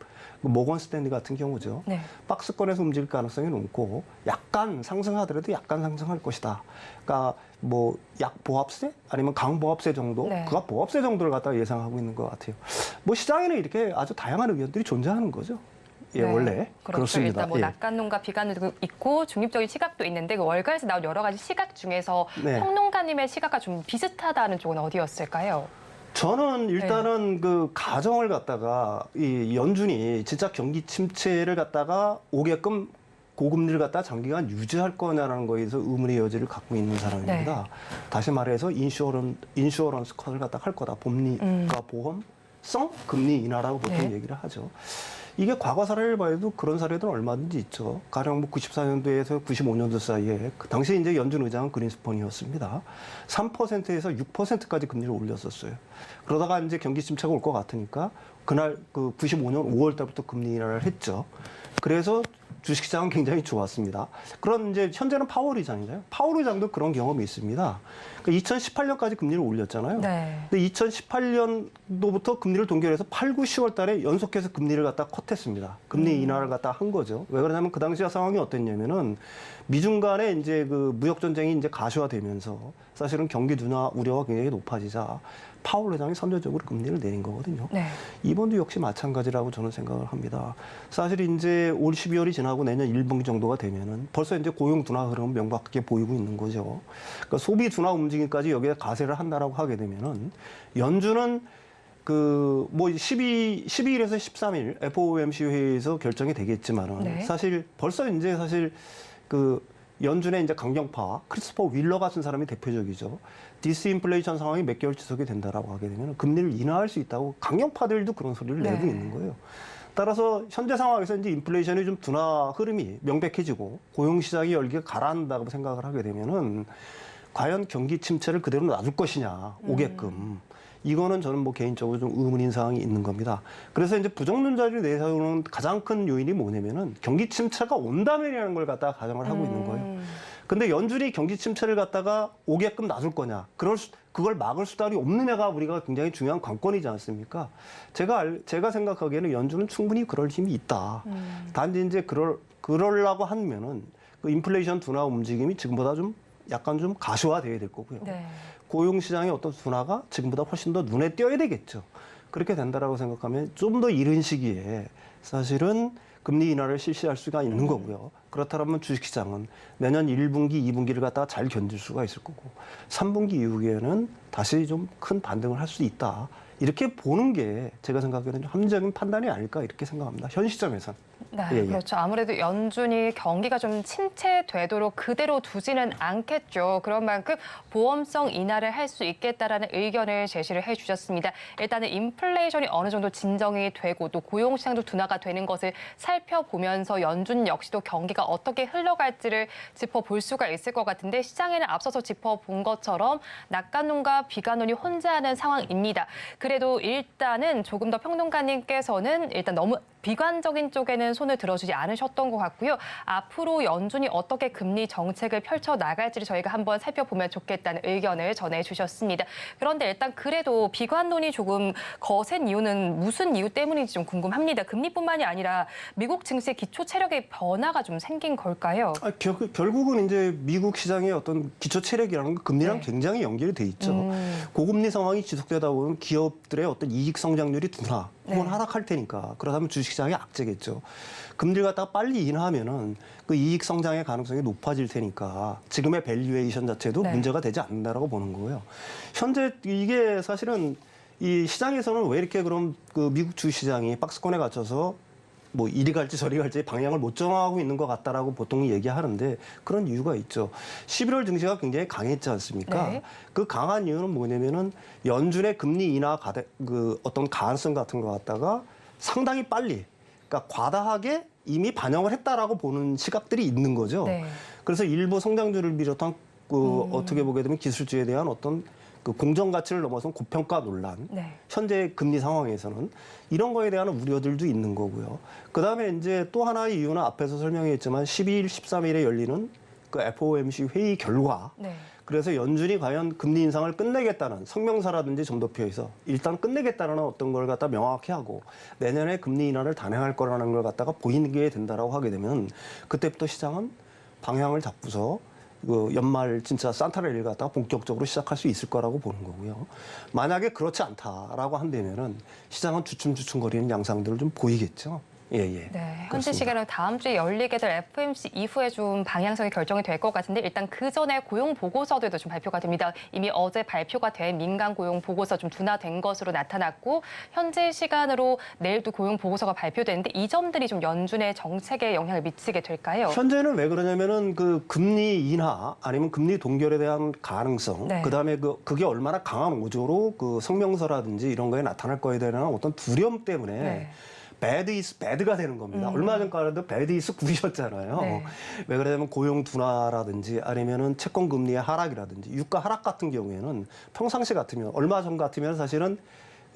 모건 스탠리 같은 경우죠. 네. 박스권에서 움직일 가능성이 높고 약간 상승하더라도 약간 상승할 것이다. 그러니까 뭐 약보합세 아니면 강보합세 정도, 네. 그가 보합세 정도를 갖다가 예상하고 있는 것 같아요. 뭐 시장에는 이렇게 아주 다양한 의견들이 존재하는 거죠. 예, 네. 원래 그렇죠. 그렇습니다. 일단 뭐 예. 낙관론과 비관론도 있고 중립적인 시각도 있는데 그 월가에서 나온 여러 가지 시각 중에서 네. 평론가님의 시각과 좀 비슷하다는 쪽은 어디였을까요? 저는 일단은 그 가정을 갖다가 이 연준이 진짜 경기 침체를 갖다가 오게끔 고금리를 갖다 장기간 유지할 거냐라는 거에서 의문의 여지를 갖고 있는 사람입니다. 다시 말해서 인슈어런스 컷을 갖다 할 거다. 그러니까 보험성 금리 인하라고 보통 네. 얘기를 하죠. 이게 과거 사례를 봐도 그런 사례들은 얼마든지 있죠. 가령 뭐 94년도에서 95년도 사이에 그 당시 이제 연준 의장은 그린스펀이었습니다. 3%에서 6%까지 금리를 올렸었어요. 그러다가 이제 경기 침체가 올 것 같으니까 그날 그 95년 5월 달부터 금리 인하를 했죠. 그래서 주식시장은 굉장히 좋았습니다. 그런 이제 현재는 파월 의장이잖아요. 파월 의장도 그런 경험이 있습니다. 그러니까 2018년까지 금리를 올렸잖아요. 네. 근데 2018년도부터 금리를 동결해서 8, 9, 10월 달에 연속해서 금리를 갖다 컷했습니다. 금리 인하를 갖다 한 거죠. 왜 그러냐면 그 당시의 상황이 어땠냐면은 미중 간에 이제 그 무역 전쟁이 이제 가시화되면서 사실은 경기 둔화 우려가 굉장히 높아지자 파월 회장이 선제적으로 금리를 내린 거거든요. 네. 이번도 역시 마찬가지라고 저는 생각을 합니다. 사실 이제 올 12월이 지나고 내년 1분기 정도가 되면은 벌써 이제 고용 둔화 흐름은 명확하게 보이고 있는 거죠. 그러니까 소비 둔화 움직임까지 여기에 가세를 한다라고 하게 되면은 연준은 그 뭐 12일에서 13일 FOMC 회의에서 결정이 되겠지만은 네. 사실 벌써 이제 사실 그 연준의 이제 강경파 크리스토퍼 윌러 같은 사람이 대표적이죠. 디스인플레이션 상황이 몇 개월 지속이 된다라고 하게 되면 금리를 인하할 수 있다고 강경파들도 그런 소리를 네. 내고 있는 거예요. 따라서 현재 상황에서 이제 인플레이션이 좀 둔화 흐름이 명백해지고 고용 시장이 열기가 가라앉는다고 생각을 하게 되면은 과연 경기 침체를 그대로 놔둘 것이냐 오게끔. 이거는 저는 뭐 개인적으로 좀 의문인 상황이 있는 겁니다. 그래서 이제 부정론자를 내세우는 가장 큰 요인이 뭐냐면은 경기 침체가 온다면이라는 걸 갖다가 가정을 하고 있는 거예요. 근데 연준이 경기 침체를 갖다가 오게끔 놔둘 거냐, 그걸 막을 수단이 없느냐가 우리가 굉장히 중요한 관건이지 않습니까? 제가 생각하기에는 연준은 충분히 그럴 힘이 있다. 단지 이제 그러려고 하면은 그 인플레이션 둔화 움직임이 지금보다 좀 약간 좀 가시화돼야 될 거고요. 네. 고용 시장의 어떤 둔화가 지금보다 훨씬 더 눈에 띄어야 되겠죠. 그렇게 된다라고 생각하면 좀 더 이른 시기에 사실은 금리 인하를 실시할 수가 있는 거고요. 그렇다면 주식시장은 내년 1분기, 2분기를 갖다가 잘 견딜 수가 있을 거고 3분기 이후에는 다시 좀 큰 반등을 할 수 있다. 이렇게 보는 게 제가 생각하기에는 좀 합리적인 판단이 아닐까 이렇게 생각합니다. 현 시점에서는. 네, 예, 예. 그렇죠. 아무래도 연준이 경기가 좀 침체되도록 그대로 두지는 않겠죠. 그런 만큼 보험성 인하를 할 수 있겠다라는 의견을 제시를 해주셨습니다. 일단은 인플레이션이 어느 정도 진정이 되고 또 고용 시장도 둔화가 되는 것을 살펴보면서 연준 역시도 경기가 어떻게 흘러갈지를 짚어볼 수가 있을 것 같은데 시장에는 앞서서 짚어본 것처럼 낙관론과 비관론이 혼재하는 상황입니다. 그래도 일단은 조금 더 평론가님께서는 일단 너무 비관적인 쪽에는 손을 들어주지 않으셨던 것 같고요. 앞으로 연준이 어떻게 금리 정책을 펼쳐나갈지를 저희가 한번 살펴보면 좋겠다는 의견을 전해주셨습니다. 그런데 일단 그래도 비관론이 조금 거센 이유는 무슨 이유 때문인지 좀 궁금합니다. 금리뿐만이 아니라 미국 증시의 기초 체력의 변화가 좀 생긴 걸까요? 결국은 이제 미국 시장의 어떤 기초 체력이라는 건 금리랑 네. 굉장히 연결이 돼 있죠. 고금리 상황이 지속되다 보면 기업들의 어떤 이익 성장률이 둔화 혹은 네. 하락할 테니까 그러다면 주식시장이 악재겠죠. 금리를 갖다가 빨리 인하하면은 그 이익 성장의 가능성이 높아질 테니까 지금의 밸류에이션 자체도 네. 문제가 되지 않는다라고 보는 거고요. 현재 이게 사실은 이 시장에서는 왜 이렇게 그럼 그 미국 주식시장이 박스권에 갇혀서 뭐 이리 갈지 저리 갈지 방향을 못 정하고 있는 것 같다라고 보통 얘기하는데 그런 이유가 있죠. 11월 증시가 굉장히 강했지 않습니까? 네. 그 강한 이유는 뭐냐면은 연준의 금리 인하 그 어떤 가능성 같은 거 갖다가 상당히 빨리, 그러니까 과다하게 이미 반영을 했다라고 보는 시각들이 있는 거죠. 네. 그래서 일부 성장률을 비롯한 그 어떻게 보게 되면 기술주에 대한 어떤 그 공정 가치를 넘어선 고평가 논란, 네. 현재 금리 상황에서는 이런 거에 대한 우려들도 있는 거고요. 그다음에 이제 또 하나의 이유는 앞에서 설명했지만 12일, 13일에 열리는 그 FOMC 회의 결과, 네. 그래서 연준이 과연 금리 인상을 끝내겠다는 성명서라든지 점도표에서 일단 끝내겠다는 어떤 걸 갖다 명확히 하고 내년에 금리 인하를 단행할 거라는 걸 갖다가 보이게 된다라고 하게 되면 그때부터 시장은 방향을 잡고서 그 연말 진짜 산타레일을 갖다가 본격적으로 시작할 수 있을 거라고 보는 거고요. 만약에 그렇지 않다라고 한다면은 시장은 주춤주춤거리는 양상들을 좀 보이겠죠. 예, 예. 네, 현재 그렇습니다. 시기는 다음 주에 열리게 될 FOMC 이후에 좀 방향성이 결정이 될 것 같은데 일단 그 전에 고용 보고서들도 좀 발표가 됩니다. 이미 어제 발표가 된 민간 고용 보고서 좀 둔화된 것으로 나타났고 현재 시간으로 내일도 고용 보고서가 발표되는데 이 점들이 좀 연준의 정책에 영향을 미치게 될까요? 현재는 왜 그러냐면은 그 금리 인하 아니면 금리 동결에 대한 가능성, 네. 그다음에 그게 얼마나 강한 오조로 그 성명서라든지 이런 거에 나타날 거에 대한 어떤 두려움 때문에 네. 배드 이스 배드가 되는 겁니다. 얼마 전까지도 배드 이스 굿이었잖아요. 네. 왜 그러냐면 고용 둔화라든지 아니면은 채권 금리의 하락이라든지 유가 하락 같은 경우에는 평상시 같으면 얼마 전 같으면 사실은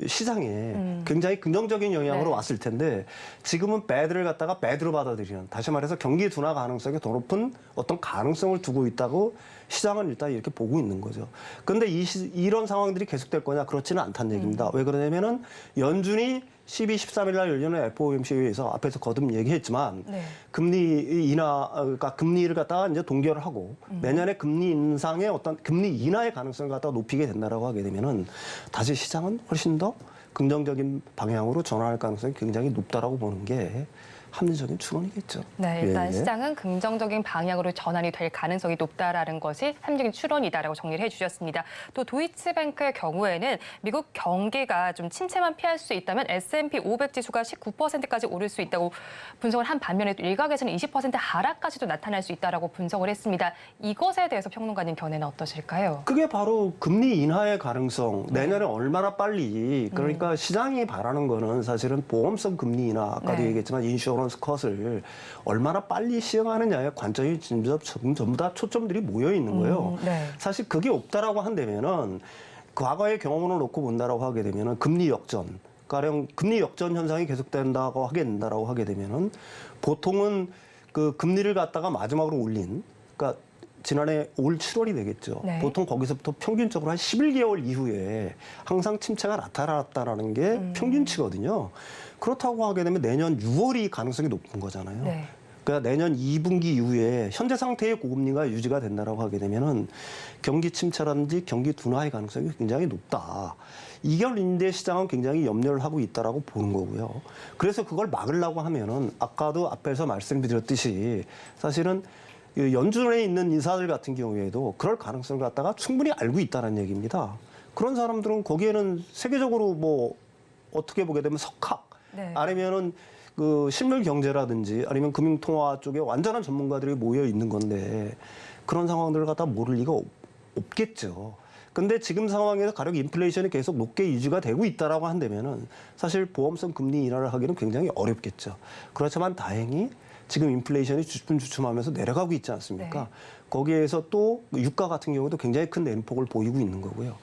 시장에 굉장히 긍정적인 영향으로 네. 왔을 텐데 지금은 배드를 갖다가 배드로 받아들이는, 다시 말해서 경기 둔화 가능성이 더 높은 어떤 가능성을 두고 있다고 시장은 일단 이렇게 보고 있는 거죠. 그런데 이런 상황들이 계속될 거냐, 그렇지는 않다는 얘기입니다. 왜 그러냐면은 연준이 12, 13일 날 열리는 FOMC에서 앞에서 거듭 얘기했지만 네. 금리 인하, 그러니까 금리를 갖다가 이제 동결을 하고 내년에 금리 인상의 어떤 금리 인하의 가능성을 갖다가 높이게 된다라고 하게 되면은 다시 시장은 훨씬 더 긍정적인 방향으로 전환할 가능성이 굉장히 높다라고 보는 게 합리적인 추론이겠죠. 네, 일단 예. 시장은 긍정적인 방향으로 전환이 될 가능성이 높다라는 것이 합리적인 추론이다라고 정리를 해주셨습니다. 또 도이치뱅크의 경우에는 미국 경기가 좀 침체만 피할 수 있다면 S&P 500 지수가 19%까지 오를 수 있다고 분석을 한 반면에 또 일각에서는 20% 하락까지도 나타날 수 있다라고 분석을 했습니다. 이것에 대해서 평론가님 견해는 어떠실까요? 그게 바로 금리 인하의 가능성, 내년에 얼마나 빨리, 그러니까 시장이 바라는 거는 사실은 보험성 금리 인하, 아까도 네. 얘기했지만 인슈어런스 컷을 얼마나 빨리 시행하느냐의 관점이 전부 다 초점들이 모여 있는 거예요. 네. 사실 그게 없다라고 한다면은 과거의 경험을 놓고 본다라고 하게 되면은 금리 역전, 가령 금리 역전 현상이 계속된다고 하게 된다라고 하게 되면은 보통은 그 금리를 갖다가 마지막으로 올린, 그러니까 지난해 올 7월이 되겠죠. 네. 보통 거기서부터 평균적으로 한 11개월 이후에 항상 침체가 나타났다라는 게 평균치거든요. 그렇다고 하게 되면 내년 6월이 가능성이 높은 거잖아요. 네. 그러니까 내년 2분기 이후에 현재 상태의 고금리가 유지가 된다라고 하게 되면은 경기 침체라든지 경기 둔화의 가능성이 굉장히 높다. 이걸 인대 시장은 굉장히 염려를 하고 있다라고 보는 거고요. 그래서 그걸 막으려고 하면은 아까도 앞에서 말씀드렸듯이 사실은 연준에 있는 인사들 같은 경우에도 그럴 가능성을 갖다가 충분히 알고 있다는 얘기입니다. 그런 사람들은 거기에는 세계적으로 뭐 어떻게 보게 되면 석학, 네. 아니면은 그 실물 경제라든지 아니면 금융통화 쪽에 완전한 전문가들이 모여 있는 건데 그런 상황들을 갖다 모를 리가 없겠죠. 근데 지금 상황에서 가령 인플레이션이 계속 높게 유지가 되고 있다라고 한다면은 사실 보험성 금리 인하를 하기는 굉장히 어렵겠죠. 그렇지만 다행히 지금 인플레이션이 주춤주춤하면서 내려가고 있지 않습니까? 네. 거기에서 또 유가 같은 경우도 굉장히 큰 내림폭을 보이고 있는 거고요.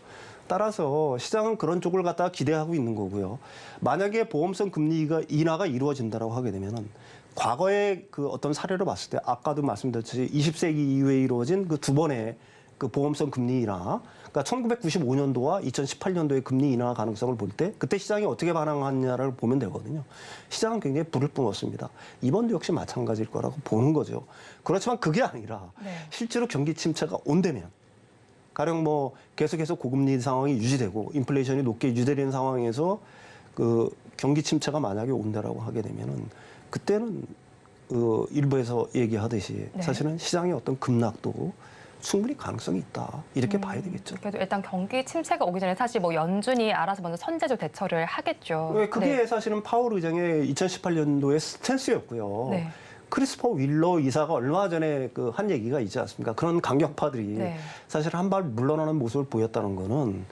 따라서 시장은 그런 쪽을 갖다가 기대하고 있는 거고요. 만약에 보험성 금리가 인하가 이루어진다라고 하게 되면은 과거의 그 어떤 사례로 봤을 때 아까도 말씀드렸듯이 20세기 이후에 이루어진 그 두 번의 그 보험성 금리 인하, 그러니까 1995년도와 2018년도의 금리 인하 가능성을 볼 때 그때 시장이 어떻게 반응하느냐를 보면 되거든요. 시장은 굉장히 불을 뿜었습니다. 이번도 역시 마찬가지일 거라고 보는 거죠. 그렇지만 그게 아니라 네. 실제로 경기 침체가 온다면 가령 뭐 계속해서 고금리 상황이 유지되고 인플레이션이 높게 유지되는 상황에서 그 경기 침체가 만약에 온다라고 하게 되면은 그때는 일부에서 얘기하듯이 네. 사실은 시장의 어떤 급락도 충분히 가능성이 있다. 이렇게 봐야 되겠죠. 그래도 일단 경기 침체가 오기 전에 사실 뭐 연준이 알아서 먼저 선제적 대처를 하겠죠. 왜 그게 네. 사실은 파월 의장의 2018년도의 스탠스였고요. 네. 크리스퍼 윌러 이사가 얼마 전에 그 한 얘기가 있지 않습니까? 그런 강경파들이 네. 사실 한 발 물러나는 모습을 보였다는 거는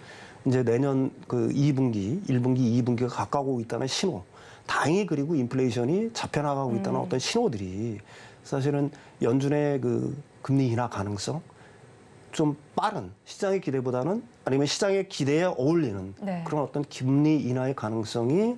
이제 내년 그 2분기, 1분기, 2분기가 가까우고 있다는 신호. 다행히 그리고 인플레이션이 잡혀나가고 있다는 어떤 신호들이 사실은 연준의 그 금리 인하 가능성 좀 빠른 시장의 기대보다는 아니면 시장의 기대에 어울리는 네. 그런 어떤 금리 인하의 가능성이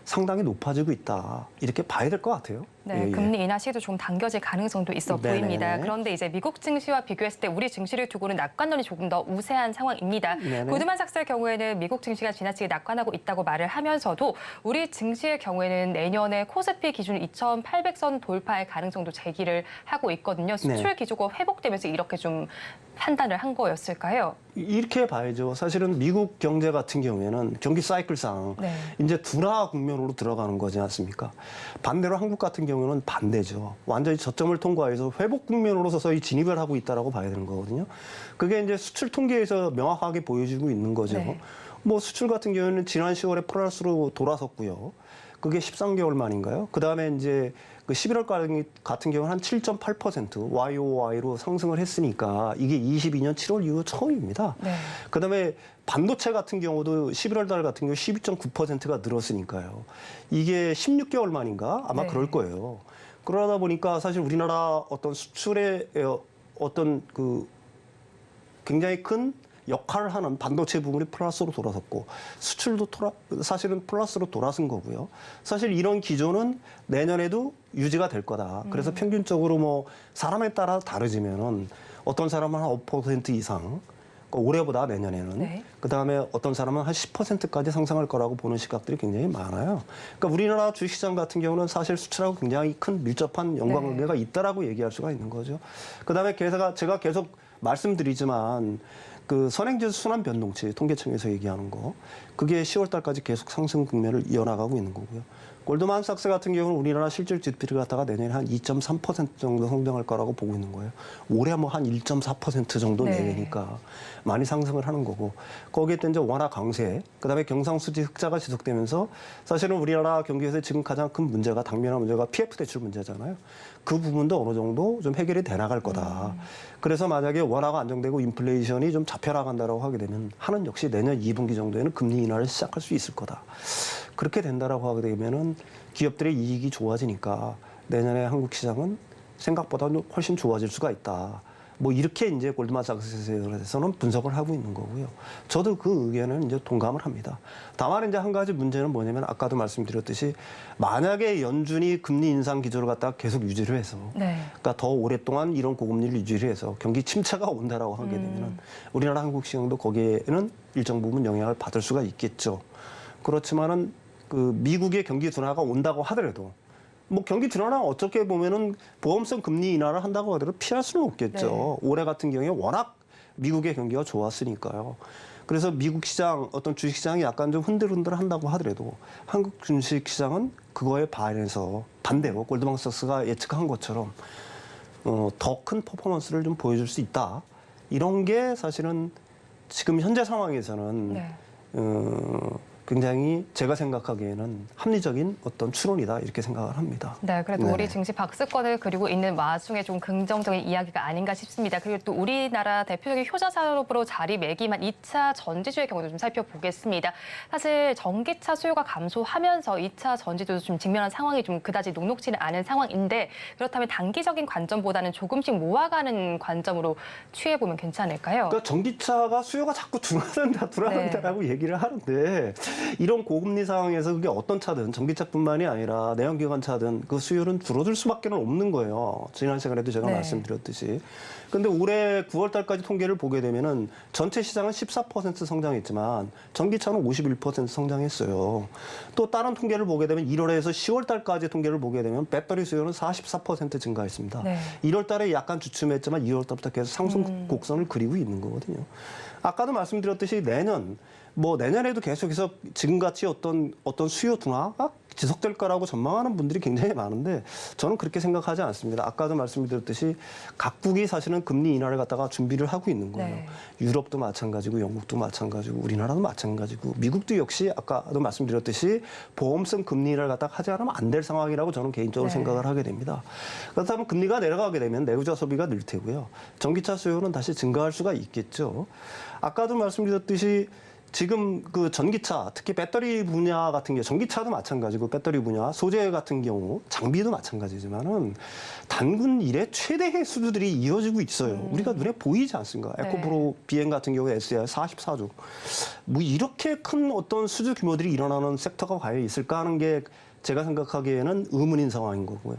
상당히 높아지고 있다. 이렇게 봐야 될 것 같아요. 네, 예, 예. 금리 인하 시기도 좀 당겨질 가능성도 있어 네네. 보입니다. 그런데 이제 미국 증시와 비교했을 때 우리 증시를 두고는 낙관론이 조금 더 우세한 상황입니다. 네네. 고드만삭스의 경우에는 미국 증시가 지나치게 낙관하고 있다고 말을 하면서도 우리 증시의 경우에는 내년에 코스피 기준 2,800선 돌파의 가능성도 제기를 하고 있거든요. 수출 네. 기조가 회복되면서 이렇게 좀 판단을 한 거였을까요? 이렇게 봐야죠. 사실은 미국 경제 같은 경우에는 경기 사이클상 네. 이제 둔화 국면으로 들어가는 거지 않습니까? 반대로 한국 같은 경우는 반대죠. 완전히 저점을 통과해서 회복 국면으로 서서히 진입을 하고 있다라고 봐야 되는 거거든요. 그게 이제 수출 통계에서 명확하게 보여지고 있는 거죠. 네. 뭐 수출 같은 경우에는 지난 10월에 플러스로 돌아섰고요. 그게 13개월 만인가요? 그 다음에 이제 그 11월 같은 경우는 한 7.8% YOY로 상승을 했으니까 이게 22년 7월 이후 처음입니다. 네. 그 다음에 반도체 같은 경우도 11월 달 같은 경우 12.9%가 늘었으니까요. 이게 16개월 만인가? 아마 네. 그럴 거예요. 그러다 보니까 사실 우리나라 어떤 수출의 어떤 그 굉장히 큰 역할을 하는 반도체 부분이 플러스로 돌아섰고 수출도 사실은 플러스로 돌아선 거고요. 사실 이런 기조는 내년에도 유지가 될 거다. 그래서 평균적으로 뭐 사람에 따라 다르지만은 어떤 사람은 한 5% 이상 올해보다 내년에는 네. 그다음에 어떤 사람은 한 10%까지 상승할 거라고 보는 시각들이 굉장히 많아요. 그러니까 우리나라 주식시장 같은 경우는 사실 수출하고 굉장히 큰 밀접한 연관관계가 있다라고 얘기할 수가 있는 거죠. 그다음에 제가 계속 말씀드리지만 그 선행지수 순환 변동치 통계청에서 얘기하는 거 그게 10월 달까지 계속 상승 국면을 이어나가고 있는 거고요. 골드만삭스 같은 경우는 우리나라 실질 GDP를 갖다가 내년에 한 2.3% 정도 성장할 거라고 보고 있는 거예요. 올해 뭐 한 1.4% 정도 네. 내외니까 많이 상승을 하는 거고 거기에 또 이제 원화 강세, 그다음에 경상수지 흑자가 지속되면서 사실은 우리나라 경기에서 지금 가장 큰 문제가 당면한 문제가 PF 대출 문제잖아요. 그 부분도 어느 정도 좀 해결이 돼 나갈 거다. 그래서 만약에 원화가 안정되고 인플레이션이 좀 잡혀나간다라고 하게 되면 한은 역시 내년 2분기 정도에는 금리 인하를 시작할 수 있을 거다. 그렇게 된다라고 하게 되면은 기업들의 이익이 좋아지니까 내년에 한국 시장은 생각보다 훨씬 좋아질 수가 있다. 뭐 이렇게 이제 골드만삭스에서는 분석을 하고 있는 거고요. 저도 그 의견은 이제 동감을 합니다. 다만 이제 한 가지 문제는 뭐냐면 아까도 말씀드렸듯이 만약에 연준이 금리 인상 기조를 갖다가 계속 유지를 해서 네. 그러니까 더 오랫동안 이런 고금리를 유지를 해서 경기 침체가 온다라고 하게 되면은 우리나라 한국 시장도 거기에는 일정 부분 영향을 받을 수가 있겠죠. 그렇지만은 그 미국의 경기 둔화가 온다고 하더라도 뭐 경기 둔화는 어떻게 보면은 보험성 금리 인하를 한다고 하더라도 피할 수는 없겠죠. 올해 같은 경우에 워낙 미국의 경기가 좋았으니까요. 그래서 미국 시장 어떤 주식 시장이 약간 좀 흔들흔들한다고 하더라도 한국 주식 시장은 그거에 반해서 반대로 골드만삭스가 예측한 것처럼 더 큰 퍼포먼스를 좀 보여줄 수 있다. 이런 게 사실은 지금 현재 상황에서는 네. 굉장히 제가 생각하기에는 합리적인 어떤 추론이다 이렇게 생각을 합니다. 네, 그래도 네. 우리 증시 박스권을 그리고 있는 와중에 좀 긍정적인 이야기가 아닌가 싶습니다. 그리고 또 우리나라 대표적인 효자 산업으로 자리매김한 2차 전지주의 경우도 좀 살펴보겠습니다. 사실 전기차 수요가 감소하면서 2차 전지도 좀 직면한 상황이 좀 그다지 녹록지는 않은 상황인데 그렇다면 단기적인 관점보다는 조금씩 모아가는 관점으로 취해보면 괜찮을까요? 그러니까 전기차가 수요가 자꾸 둔화된다라고 얘기를 하는데 이런 고금리 상황에서 그게 어떤 차든 전기차뿐만이 아니라 내연기관차든 그 수요는 줄어들 수밖에 없는 거예요. 지난 시간에도 제가 네. 말씀드렸듯이. 근데 올해 9월 달까지 통계를 보게 되면은 전체 시장은 14% 성장했지만 전기차는 51% 성장했어요. 또 다른 통계를 보게 되면 1월에서 10월 달까지 통계를 보게 되면 배터리 수요는 44% 증가했습니다. 네. 1월 달에 약간 주춤했지만 2월 달부터 계속 상승 곡선을 그리고 있는 거거든요. 아까도 말씀드렸듯이 내년에도 계속해서 지금같이 어떤 수요 둔화가 지속될 거라고 전망하는 분들이 굉장히 많은데 저는 그렇게 생각하지 않습니다. 아까도 말씀드렸듯이 각국이 사실은 금리 인하를 갖다가 준비를 하고 있는 거예요. 네. 유럽도 마찬가지고 영국도 마찬가지고 우리나라도 마찬가지고 미국도 역시 아까도 말씀드렸듯이 보험성 금리 인하를 갖다가 하지 않으면 안 될 상황이라고 저는 개인적으로 네. 생각을 하게 됩니다. 그렇다면 금리가 내려가게 되면 내구자 소비가 늘 테고요. 전기차 수요는 다시 증가할 수가 있겠죠. 아까도 말씀드렸듯이 지금 그 전기차, 특히 배터리 분야 같은 경우, 전기차도 마찬가지고 배터리 분야, 소재 같은 경우, 장비도 마찬가지지만은 단군 이래 최대의 수주들이 이어지고 있어요. 우리가 눈에 보이지 않습니까? 네. 에코프로 비행 같은 경우에 SDI 44조. 뭐 이렇게 큰 어떤 수주 규모들이 일어나는 섹터가 과연 있을까 하는 게 제가 생각하기에는 의문인 상황인 거고요.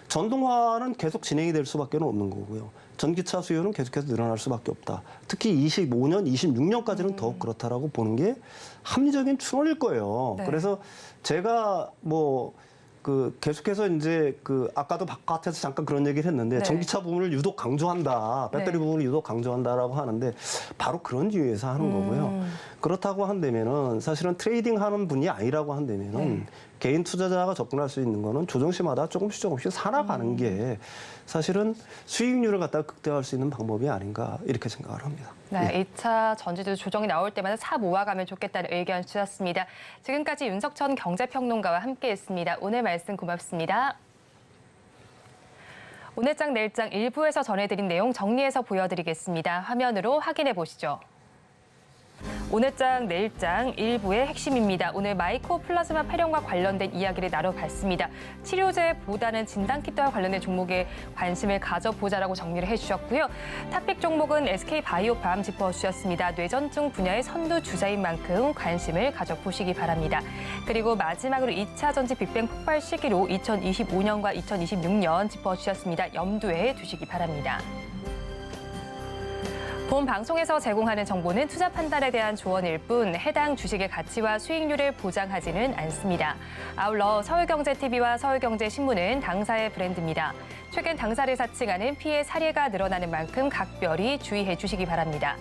전동화는 계속 진행이 될 수밖에 없는 거고요. 전기차 수요는 계속해서 늘어날 수밖에 없다. 특히 25년, 26년까지는 더욱 그렇다라고 보는 게 합리적인 추론일 거예요. 네. 그래서 제가 계속해서 이제 아까도 바깥에서 잠깐 그런 얘기를 했는데 네. 전기차 부분을 유독 강조한다. 배터리 네. 부분을 유독 강조한다라고 하는데 바로 그런 이유에서 하는 거고요. 그렇다고 한다면은 사실은 트레이딩 하는 분이 아니라고 한다면은 개인 투자자가 접근할 수 있는 거는 조정시마다 조금씩 살아가는 게 사실은 수익률을 갖다가 극대화할 수 있는 방법이 아닌가 이렇게 생각을 합니다. 네, 2차 전지도 조정이 나올 때마다 사 모아가면 좋겠다는 의견 주셨습니다. 지금까지 윤석천 경제평론가와 함께했습니다. 오늘 말씀 고맙습니다. 오늘장 내일장 일부에서 전해드린 내용 정리해서 보여드리겠습니다. 화면으로 확인해 보시죠. 오늘장 내일장 일부의 핵심입니다. 오늘 마이코플라즈마 폐렴과 관련된 이야기를 나눠봤습니다. 치료제보다는 진단키트와 관련된 종목에 관심을 가져보자라고 정리를 해주셨고요. 탑픽 종목은 SK바이오팜 짚어주셨습니다. 뇌전증 분야의 선두 주자인 만큼 관심을 가져보시기 바랍니다. 그리고 마지막으로 2차 전지 빅뱅 폭발 시기로 2025년과 2026년 짚어주셨습니다. 염두에 두시기 바랍니다. 본 방송에서 제공하는 정보는 투자 판단에 대한 조언일 뿐 해당 주식의 가치와 수익률을 보장하지는 않습니다. 아울러 서울경제TV와 서울경제신문은 당사의 브랜드입니다. 최근 당사를 사칭하는 피해 사례가 늘어나는 만큼 각별히 주의해 주시기 바랍니다.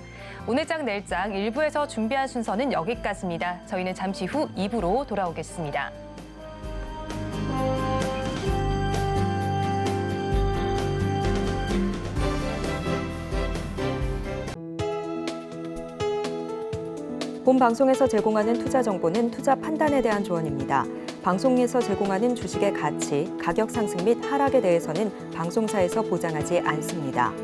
오늘장 내일장 1부에서 준비한 순서는 여기까지입니다. 저희는 잠시 후 2부로 돌아오겠습니다. 본 방송에서 제공하는 투자 정보는 투자 판단에 대한 조언입니다. 방송에서 제공하는 주식의 가치, 가격 상승 및 하락에 대해서는 방송사에서 보장하지 않습니다.